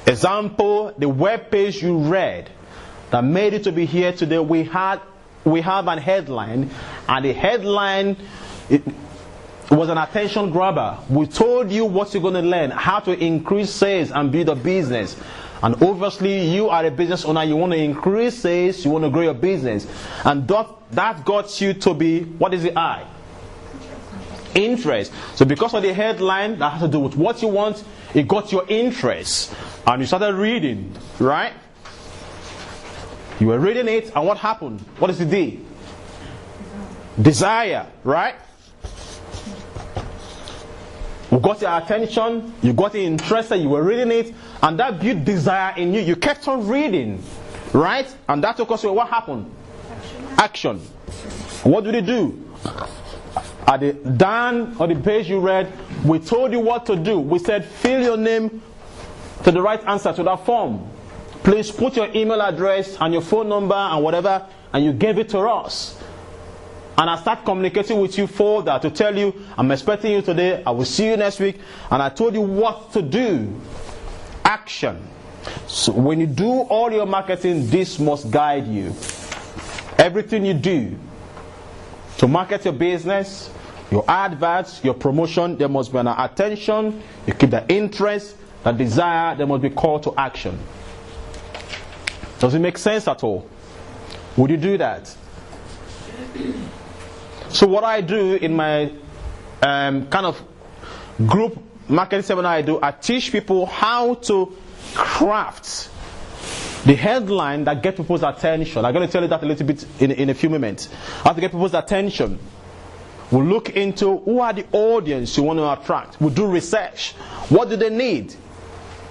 Example, the web page you read that made it to be here today, we have an headline, and the headline was an attention grabber. We told you what you're going to learn, how to increase sales and build a business. And obviously you are a business owner, you want to increase sales, you want to grow your business. And that got you to be, what is the I? Interest. So because of the headline that has to do with what you want, it got your interest. And you started reading, right? You were reading it, and what happened? What is the D? Desire, right? You got your attention, you got interested, you were reading it, and that built desire in you. You kept on reading, right? And that took us to what happened? Action. What did it do? At the down on the page you read, we told you what to do. We said, fill your name to the right answer to that form. Please put your email address and your phone number and whatever, and you gave it to us. And I start communicating with you further to tell you, I'm expecting you today, I will see you next week, and I told you what to do. Action. So when you do all your marketing, this must guide you. Everything you do to market your business, your adverts, your promotion, there must be an attention, you keep the interest, the desire, there must be call to action. Does it make sense at all? Would you do that? So what I do in my kind of group marketing seminar I teach people how to craft the headline that gets people's attention. I'm going to tell you that a little bit in a few moments. How to get people's attention. We'll look into who are the audience you want to attract. We'll do research. What do they need?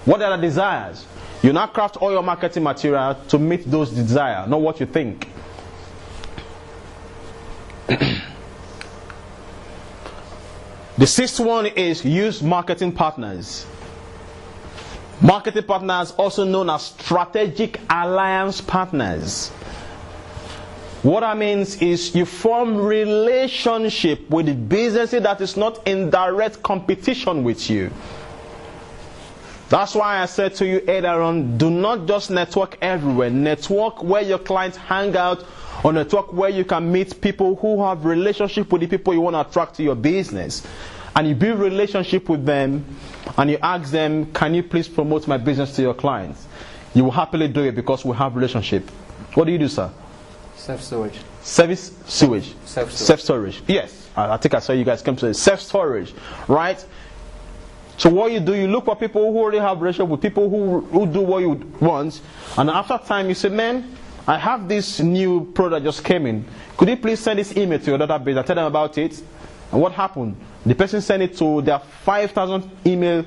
What are their desires? You now craft all your marketing material to meet those desires, not what you think. The sixth one is use marketing partners. Marketing partners, also known as strategic alliance partners. What that means is you form relationship with the businesses that is not in direct competition with you. That's why I said to you earlier on, do not just network everywhere. Network where your clients hang out, or network where you can meet people who have relationship with the people you want to attract to your business. And you build relationship with them, and you ask them, can you please promote my business to your clients? You will happily do it because we have relationship. What do you do, sir? Self-storage. Service sewage. Self-storage. Self-storage. Yes. I think I saw you guys come to self-storage. Right? So what you do, you look for people who already have relationship with people who do what you want, and after time you say, man, I have this new product just came in. Could you please send this email to your database and tell them about it? And what happened? The person sent it to their 5,000 email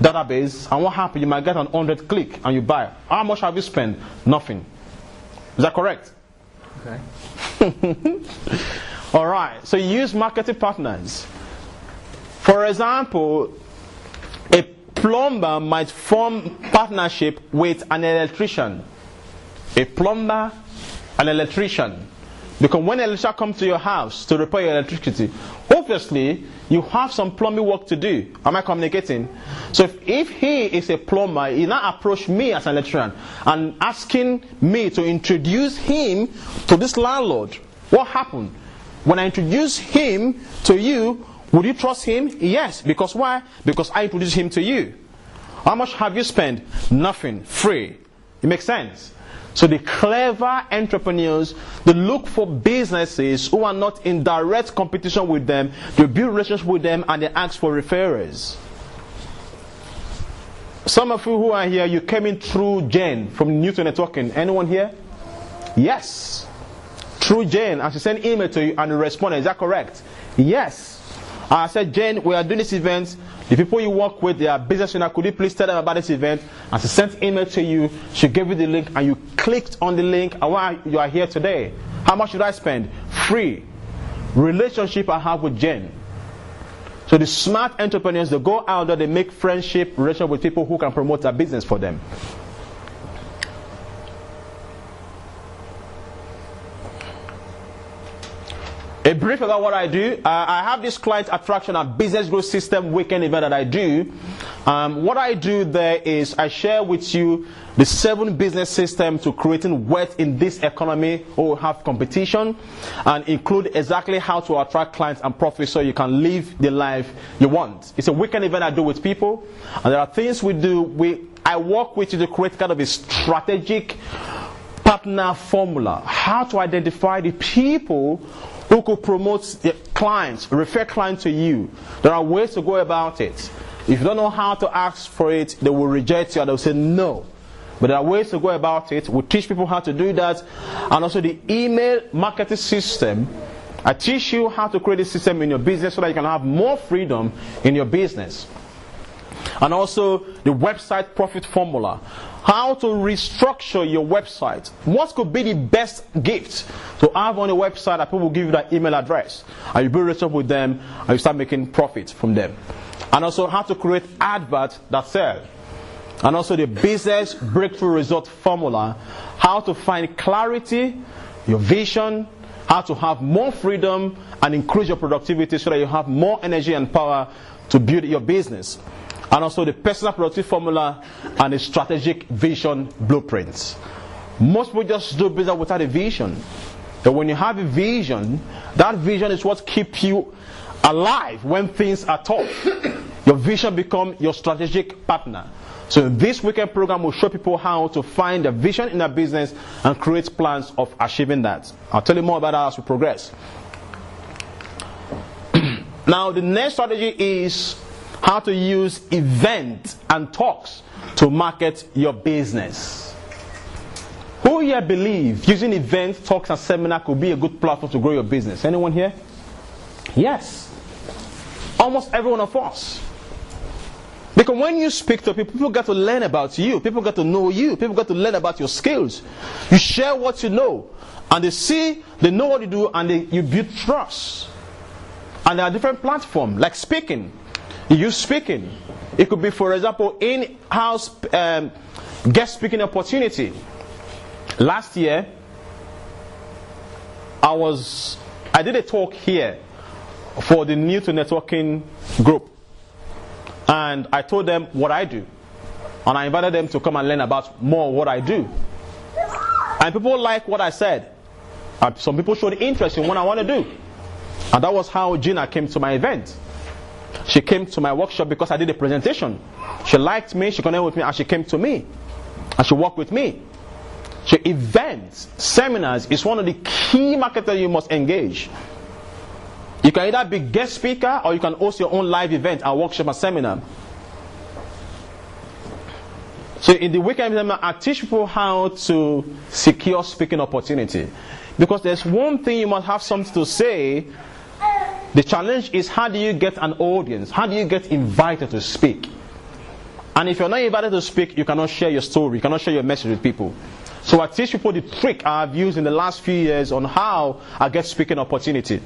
database, and what happened? You might get an 100 click and you buy. How much have you spent? Nothing. Is that correct? Okay. Alright, so you use marketing partners. For example, a plumber might form partnership with an electrician. A plumber, an electrician. Because when an electrician comes to your house to repair your electricity, obviously you have some plumbing work to do. Am I communicating? So if he is a plumber, he now approach me as an electrician and asking me to introduce him to this landlord. What happened? When I introduce him to you, would you trust him? Yes. Because why? Because I introduced him to you. How much have you spent? Nothing. Free. It makes sense. So the clever entrepreneurs, they look for businesses who are not in direct competition with them. They build relationships with them and they ask for referrals. Some of you who are here, you came in through Jane from Newton Networking. Anyone here? Yes. Through Jane, and she sent email to you and you responded. Is that correct? Yes. I said, Jane, we are doing this event. The people you work with, they are business owners. Could you please tell them about this event? And she sent email to you. She gave you the link and you clicked on the link. And why you are here today? How much should I spend? Free. Relationship I have with Jane. So the smart entrepreneurs, they go out there, they make friendship, relationship with people who can promote their business for them. A brief about what I do. I have this client attraction and business growth system weekend event that I do. What I do there is I share with you the 7 business systems to creating wealth in this economy where we have competition, and include exactly how to attract clients and profit so you can live the life you want. It's a weekend event I do with people, and there are things we do. I work with you to create kind of a strategic partner formula. How to identify the people who could promote the clients, refer clients to you. There are ways to go about it. If you don't know how to ask for it, they will reject you and they'll say no. But there are ways to go about it. We teach people how to do that. And also the email marketing system. I teach you how to create a system in your business so that you can have more freedom in your business. And also the website profit formula. How to restructure your website. What could be the best gift to have on a website that people will give you that email address, and you build a relationship with them and you start making profit from them. And also how to create adverts that sell. And also the business breakthrough result formula. How to find clarity, your vision, how to have more freedom and increase your productivity so that you have more energy and power to build your business. And also the personal productivity formula and the strategic vision blueprints. Most people just do business without a vision. But when you have a vision, that vision is what keeps you alive when things are tough. Your vision becomes your strategic partner. So in this weekend program, we'll show people how to find a vision in their business and create plans of achieving that. I'll tell you more about that as we progress. Now, the next strategy is how to use events and talks to market your business. Who here believe using events, talks, and seminars could be a good platform to grow your business? Anyone here? Yes. Almost every one of us. Because when you speak to people, people get to learn about you. People get to know you. People get to learn about your skills. You share what you know. And they know what you do, and you build trust. And there are different platforms, like speaking. You use speaking. It could be, for example, in-house guest speaking opportunity. Last year, I did a talk here for the Newton Networking group. And I told them what I do. And I invited them to come and learn about more of what I do. And people liked what I said. Some people showed interest in what I want to do. And that was how Gina came to my event. She came to my workshop because I did a presentation. She liked me, she connected with me, and she came to me. And she worked with me. So events, seminars is one of the key marketers you must engage. You can either be guest speaker or you can host your own live event and workshop and seminar. So in the weekend seminar, I teach people how to secure speaking opportunity. Because there's one thing you must have something to say. The challenge is, how do you get an audience? How do you get invited to speak? And if you're not invited to speak, you cannot share your story. You cannot share your message with people. So I teach people the trick I've used in the last few years on how I get speaking opportunity.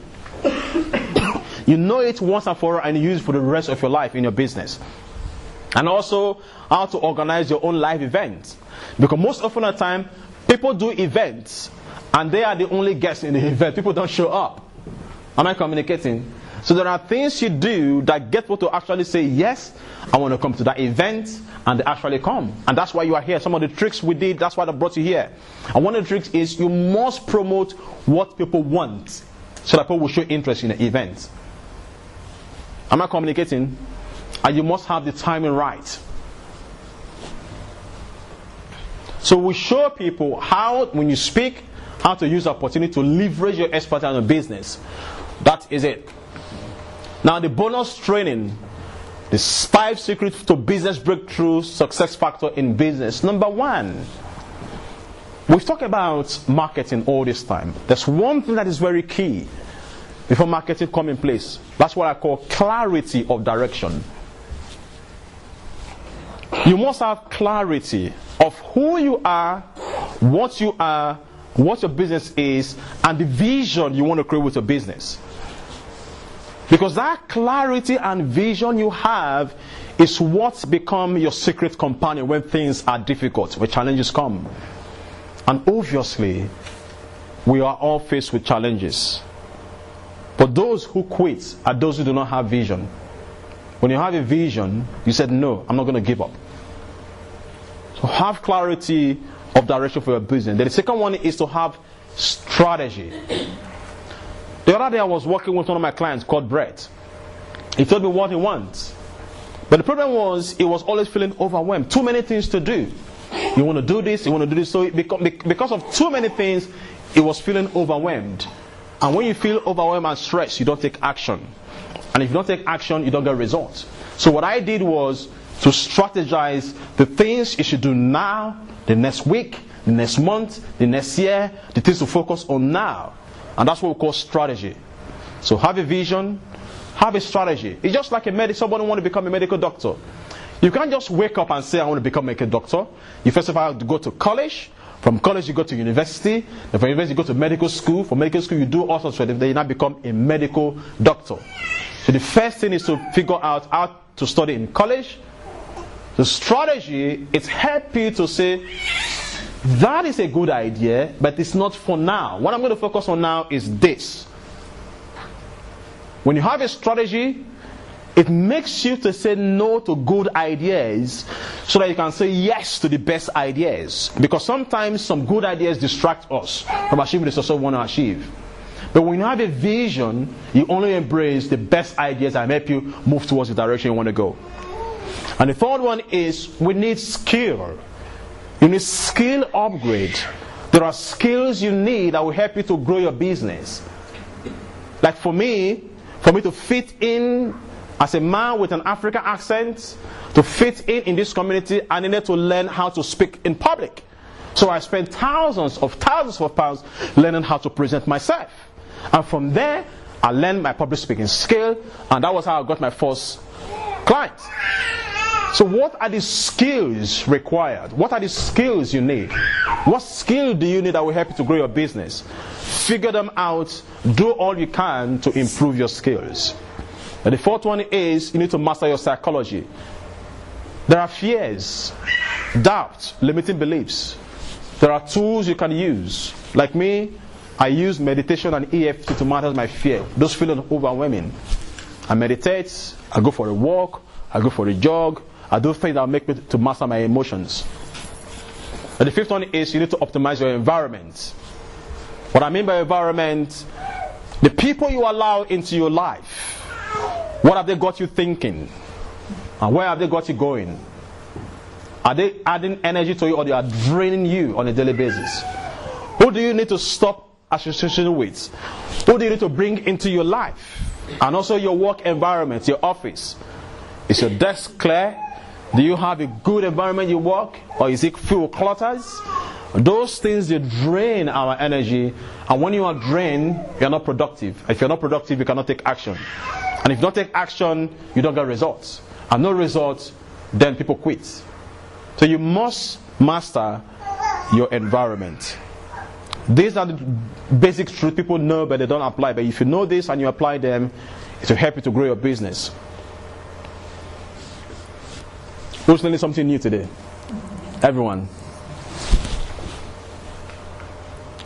You know it once and for all, and you use it for the rest of your life in your business. And also how to organize your own live events. Because most often at the time, people do events and they are the only guests in the event. People don't show up. Am I communicating? So there are things you do that get people to actually say, yes, I want to come to that event, and they actually come. And that's why you are here. Some of the tricks we did, that's why I brought you here. And one of the tricks is you must promote what people want so that people will show interest in the event. Am I communicating? And you must have the timing right. So we show people how, when you speak, how to use the opportunity to leverage your expertise in a business. That is it. Now the bonus training, the 5 secrets to business breakthrough success factor in business. Number 1, we've talked about marketing all this time. There's one thing that is very key before marketing comes in place. That's what I call clarity of direction. You must have clarity of who you are, what your business is, and the vision you want to create with your business. Because that clarity and vision you have is what becomes your secret companion when things are difficult, when challenges come. And obviously, we are all faced with challenges. But those who quit are those who do not have vision. When you have a vision, you said, no, I'm not going to give up. So have clarity of direction for your business. Then the second one is to have strategy. The other day I was working with one of my clients called Brett. He told me what he wants. But the problem was, he was always feeling overwhelmed. Too many things to do. You want to do this, you want to do this. So because of too many things, he was feeling overwhelmed. And when you feel overwhelmed and stressed, you don't take action. And if you don't take action, you don't get results. So what I did was to strategize the things you should do now, the next week, the next month, the next year, the things to focus on now. And that's what we call strategy. So have a vision, have a strategy. It's just like somebody want to become a medical doctor. You can't just wake up and say, I want to become a medical doctor. You first of all have to go to college. From college you go to university. Then from university you go to medical school. From medical school you do all sorts of things. Then you now become a medical doctor. So the first thing is to figure out how to study in college. The strategy is help you to say, that is a good idea, but it's not for now. What I'm going to focus on now is this. When you have a strategy, it makes you to say no to good ideas so that you can say yes to the best ideas. Because sometimes some good ideas distract us from achieving the success we want to achieve. But when you have a vision, you only embrace the best ideas that help you move towards the direction you want to go. And the third one is we need skill. You need skill upgrade. There are skills you need that will help you to grow your business. Like for me to fit in as a man with an African accent, to fit in this community, I needed to learn how to speak in public. So I spent thousands of pounds learning how to present myself. And from there, I learned my public speaking skill, and that was how I got my first client. So what are the skills required? What are the skills you need? What skill do you need that will help you to grow your business? Figure them out. Do all you can to improve your skills. And the fourth one is you need to master your psychology. There are fears, doubt, limiting beliefs. There are tools you can use. Like me, I use meditation and EFT to manage my fear. Those feeling overwhelming. I meditate, I go for a walk, I go for a jog, I do things that will make me to master my emotions. And the fifth one is you need to optimize your environment. What I mean by environment, the people you allow into your life. What have they got you thinking? And where have they got you going? Are they adding energy to you, or they are draining you on a daily basis? Who do you need to stop association with? Who do you need to bring into your life? And also your work environment, your office. Is your desk clear? Do you have a good environment you work? Or is it full of clutters? Those things, they drain our energy. And when you are drained, you are not productive. If you are not productive, you cannot take action. And if you don't take action, you don't get results. And no results, then people quit. So you must master your environment. These are the basic truths people know, but they don't apply. But if you know this and you apply them, It will help you to grow your business. Who's learning something new today? Everyone.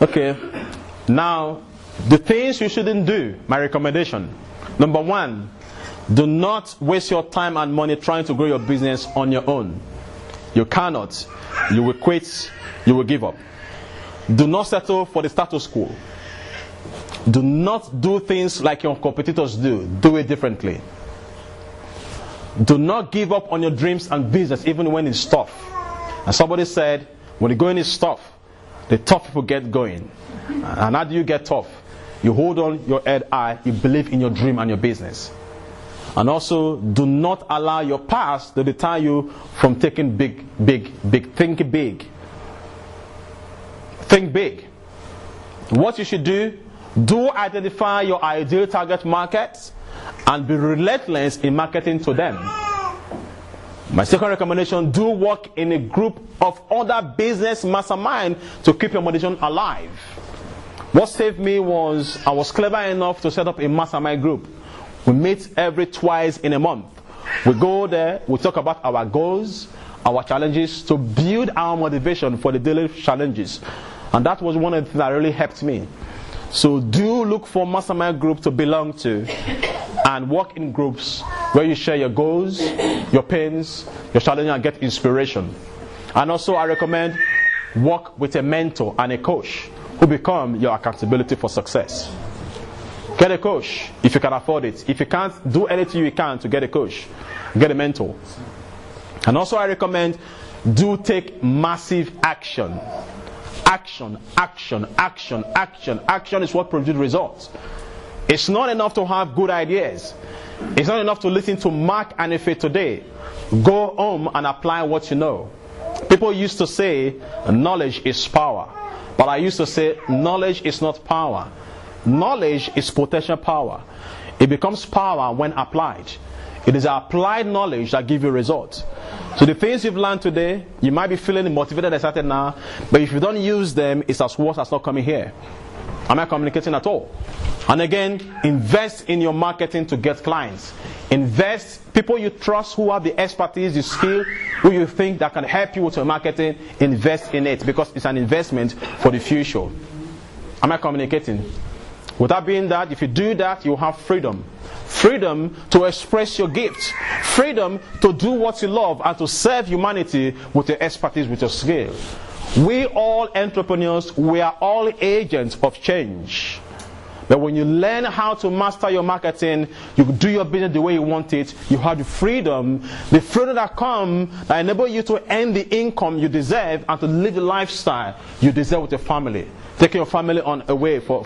Okay. Now, the things you shouldn't do, my recommendation. Number 1, do not waste your time and money trying to grow your business on your own. You cannot. You will quit. You will give up. Do not settle for the status quo. Do not do things like your competitors do. Do it differently. Do not give up on your dreams and business even when it's tough. And somebody said, when the going is tough, the tough people get going. And how do you get tough? You hold on your head high, you believe in your dream and your business. And also, do not allow your past to deter you from taking big. Think big. Think big. What you should do identify your ideal target markets and be relentless in marketing to them. My second recommendation, do work in a group of other business mastermind to keep your motivation alive. What saved me was I was clever enough to set up a mastermind group. We meet every twice in a month. We go there, we talk about our goals, our challenges to build our motivation for the daily challenges. And that was one of the things that really helped me. So do look for mastermind group to belong to and work in groups where you share your goals, your pains, your challenges and get inspiration. And also I recommend work with a mentor and a coach who become your accountability for success. Get a coach if you can afford it. If you can't, do anything you can to get a coach. Get a mentor. And also I recommend do take massive action. Action is what produces results. It's not enough to have good ideas. It's not enough to listen to Mark and Ife today. Go home and apply what you know. People used to say knowledge is power. But I used to say knowledge is not power. Knowledge is potential power. It becomes power when applied. It is applied knowledge that gives you results. So the things you've learned today, you might be feeling motivated and excited now, but if you don't use them, it's as worse as not coming here. Am I communicating at all? And again, invest in your marketing to get clients. Invest people you trust who have the expertise, the skill, who you think that can help you with your marketing. Invest in it because it's an investment for the future. Am I communicating? With that being that, if you do that, you'll have freedom. Freedom to express your gifts. Freedom to do what you love and to serve humanity with your expertise, with your skill. We all entrepreneurs, we are all agents of change. But when you learn how to master your marketing, you do your business the way you want it, you have the freedom that comes that enable you to earn the income you deserve and to live the lifestyle you deserve with your family. Taking your family on away for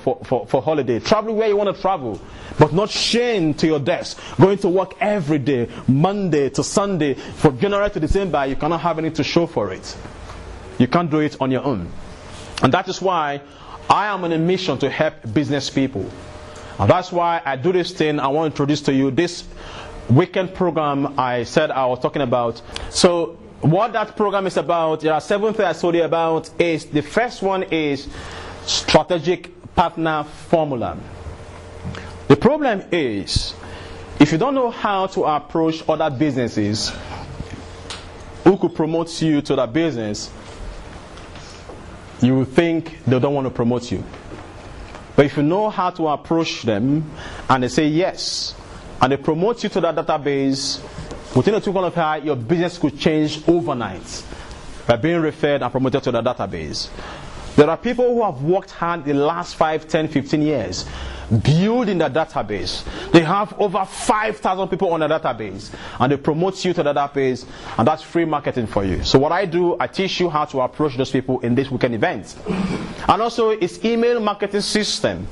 holiday. Traveling where you want to travel, but not chained to your desk. Going to work every day, Monday to Sunday, from January to December, you cannot have anything to show for it. You can't do it on your own. And that is why I am on a mission to help business people. And that's why I do this thing. I want to introduce to you this weekend program I said I was talking about. So what that program is about, there are 7 things I told you about. Is the first one is strategic partner formula. The problem is, if you don't know how to approach other businesses who could promote you to that business, you will think they don't want to promote you. But if you know how to approach them and they say yes, and they promote you to that database, within a 2 qualifier, your business could change overnight by being referred and promoted to the database. There are people who have worked hard the last 5, 10, 15 years building the database. They have over 5,000 people on the database and they promote you to the database, and that's free marketing for you. So what I do, I teach you how to approach those people in this weekend event. And also it's email marketing system.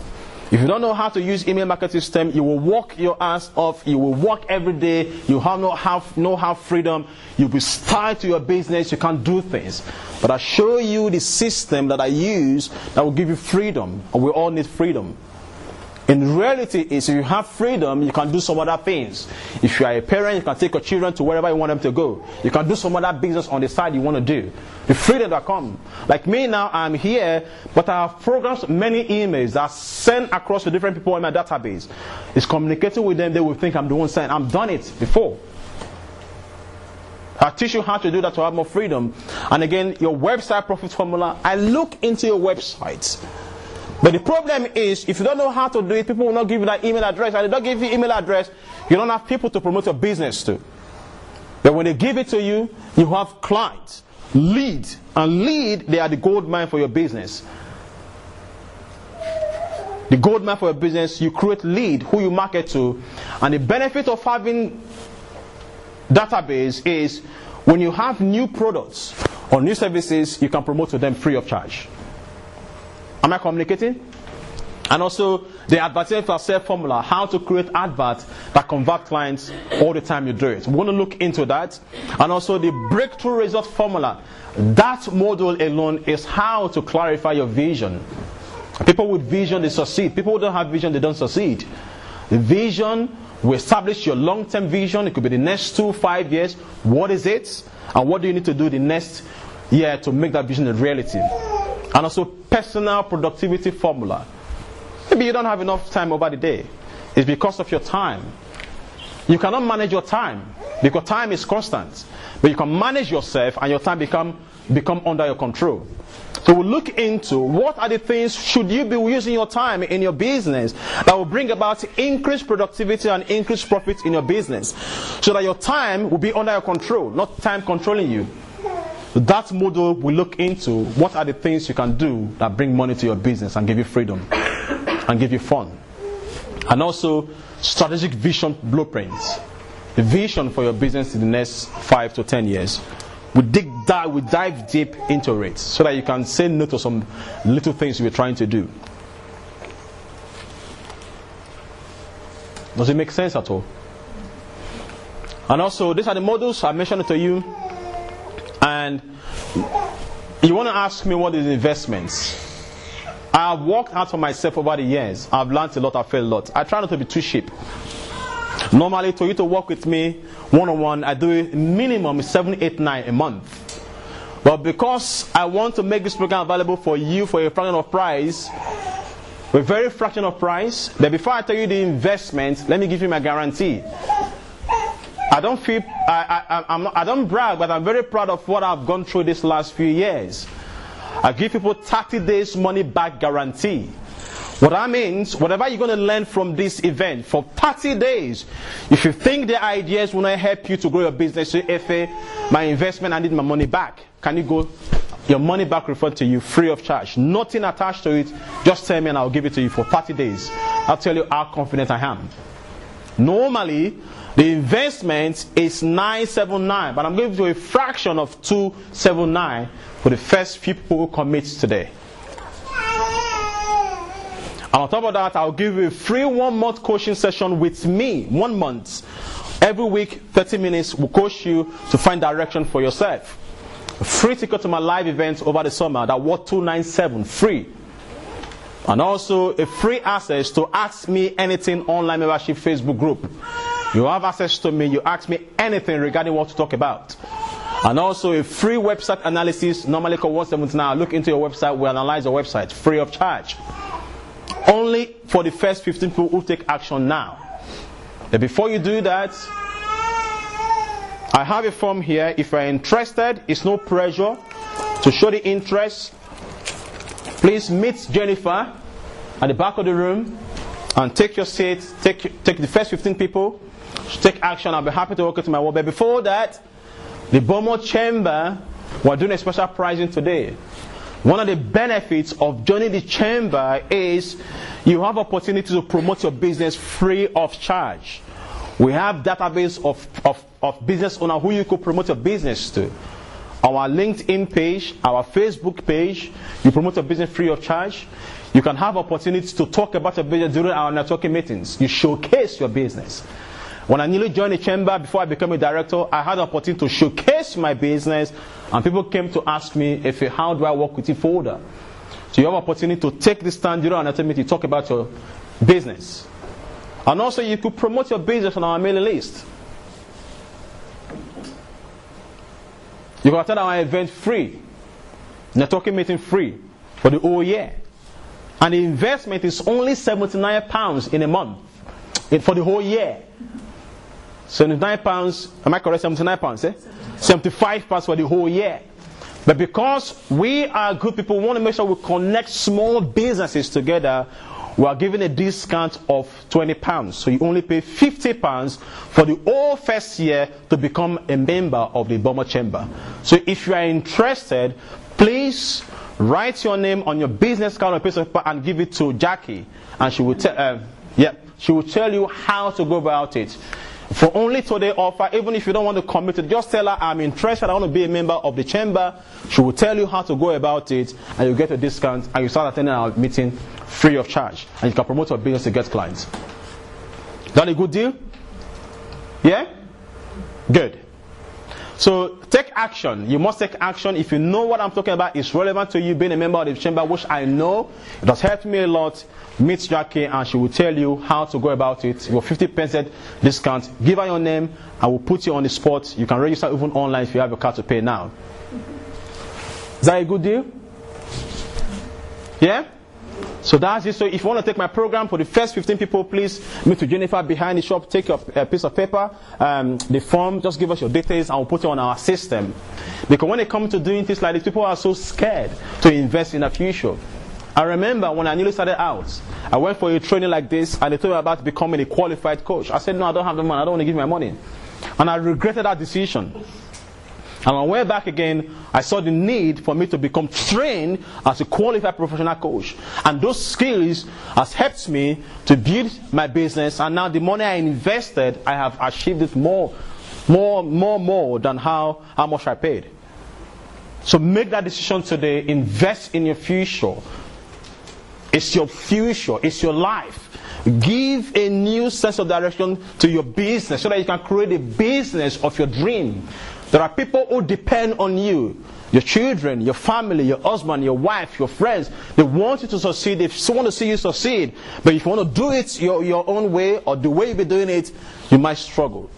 If you don't know how to use email marketing system, you will work your ass off. You will work every day. You have no freedom. You'll be tied to your business. You can't do things. But I show you the system that I use that will give you freedom. And we all need freedom. In reality, is if you have freedom, you can do some other things. If you are a parent, you can take your children to wherever you want them to go. You can do some other business on the side you want to do. The freedom that comes. Like me now, I'm here, but I have programs, many emails that send across to different people in my database. It's communicating with them, they will think I'm the one saying, I've done it before. I teach you how to do that to have more freedom. And again, your website profit formula, I look into your website. But the problem is, if you don't know how to do it, people will not give you that email address. And they don't give you email address, you don't have people to promote your business to. But when they give it to you, you have clients, lead. And lead, they are the gold mine for your business. The gold mine for your business, you create lead, who you market to. And the benefit of having database is when you have new products or new services, you can promote to them free of charge. Am I communicating? And also the advertising for sale formula, how to create adverts that convert clients all the time you do it. We want to look into that. And also the breakthrough result formula. That module alone is how to clarify your vision. People with vision, they succeed. People who don't have vision, they don't succeed. The vision will establish your long-term vision. It could be the next 2-5 years. What is it? And what do you need to do the next year to make that vision a reality? And also personal productivity formula. Maybe you don't have enough time over the day. It's because of your time. You cannot manage your time because time is constant. But you can manage yourself and your time become under your control. So we'll look into what are the things should you be using your time in your business that will bring about increased productivity and increased profit in your business. So that your time will be under your control, not time controlling you. That module will look into what are the things you can do that bring money to your business and give you freedom and give you fun. And also strategic vision blueprints. The vision for your business in the next 5 to 10 years. We dive deep into it so that you can say no to some little things you're trying to do. Does it make sense at all? And also, these are the models I mentioned to you. And you want to ask me what is investments? I have worked hard for myself over the years. I've learned a lot, I've failed a lot. I try not to be too cheap. Normally, for you to work with me one-on-one, I do a minimum 7, 8, 9 a month. But because I want to make this program available for you for a fraction of price, a very fraction of price, but before I tell you the investment, let me give you my guarantee. I don't brag, but I'm very proud of what I've gone through these last few years. I give people 30 days money back guarantee. What that means, whatever you're going to learn from this event for 30 days, if you think the ideas will not help you to grow your business, say, Efe, my investment, I need my money back. Can you go? Your money back referred to you free of charge. Nothing attached to it. Just tell me and I'll give it to you for 30 days. I'll tell you how confident I am. Normally, the investment is 979, but I'm giving you a fraction of 279 for the first few people who commit today. And on top of that, I'll give you a free 1-month coaching session with me, 1 month. Every week, 30 minutes, will coach you to find direction for yourself. A free ticket to my live events over the summer, that worth $297, free. And also a free access to Ask Me Anything online membership Facebook group. You have access to me, you ask me anything regarding what to talk about. And also a free website analysis, normally called 179. I'll look into your website, we'll analyze your website, free of charge. Only for the first 15 people who take action now. But before you do that, I have a form here. If you're interested, it's no pressure to show the interest. Please meet Jennifer at the back of the room and take your seat. Take the first 15 people. Take action. I'll be happy to work with my work. But before that, the Beaumont Chamber, we're doing a special pricing today. One of the benefits of joining the chamber is you have opportunity to promote your business free of charge. We have database of business owners who you could promote your business to. Our LinkedIn page, our Facebook page, you promote your business free of charge. You can have opportunities to talk about your business during our networking meetings. You showcase your business. When I newly joined the chamber, before I became a director, I had the opportunity to showcase my business, and people came to ask me, if how do I work with you further? So you have opportunity to take this stand during our networking meeting, talk about business. And also you could promote your business on our mailing list. You can attend our event free, networking meeting free for the whole year. And the investment is only £79 in a month for the whole year. £79, am I correct? £79, eh? £75 for the whole year. But because we are good people, we want to make sure we connect small businesses together, we are giving a discount of £20. So you only pay £50 for the whole first year to become a member of the Bomber Chamber. So if you are interested, please write your name on your business card on a piece of paper and give it to Jackie, and she will she will tell you how to go about it. For only today offer, even if you don't want to commit to it, just tell her, I'm interested, I want to be a member of the chamber. She will tell you how to go about it, and you get a discount, and you start attending our meeting free of charge. And you can promote your business to get clients. Is that a good deal? Yeah? Good. So take action. You must take action. If you know what I'm talking about is relevant to you being a member of the chamber, which I know, it has helped me a lot. Meet Jackie and she will tell you how to go about it. Your 50% discount. Give her your name. I will put you on the spot. You can register even online if you have a card to pay now. Is that a good deal? Yeah? So that's it. So if you want to take my program for the first 15 people, please meet to Jennifer behind the shop. Take a piece of paper, the form, just give us your details and we'll put it on our system. Because when it comes to doing things like this, people are so scared to invest in the future. I remember when I newly started out, I went for a training like this and they told me about becoming a qualified coach. I said, no, I don't have the money. I don't want to give my money. And I regretted that decision. And on the way back again, I saw the need for me to become trained as a qualified professional coach. And those skills has helped me to build my business. And now the money I invested, I have achieved it more than how much I paid. So make that decision today. Invest in your future. It's your future. It's your life. Give a new sense of direction to your business so that you can create a business of your dream. There are people who depend on you. Your children, your family, your husband, your wife, your friends. They want you to succeed. They want to see you succeed. But if you want to do it your own way or the way you've been doing it, you might struggle.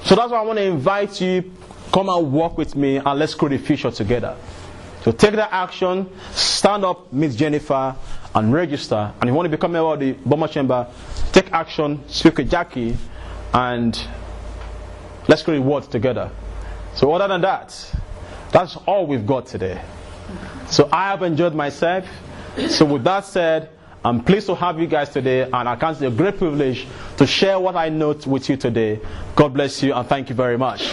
So that's why I want to invite you. Come and work with me and let's create a future together. So take that action. Stand up, meet Jennifer and register. And if you want to become a member of the Bomber Chamber, take action, speak with Jackie, and let's create a world together. So other than that, that's all we've got today. So I have enjoyed myself. So with that said, I'm pleased to have you guys today, and I consider it a great privilege to share what I know with you today. God bless you and thank you very much.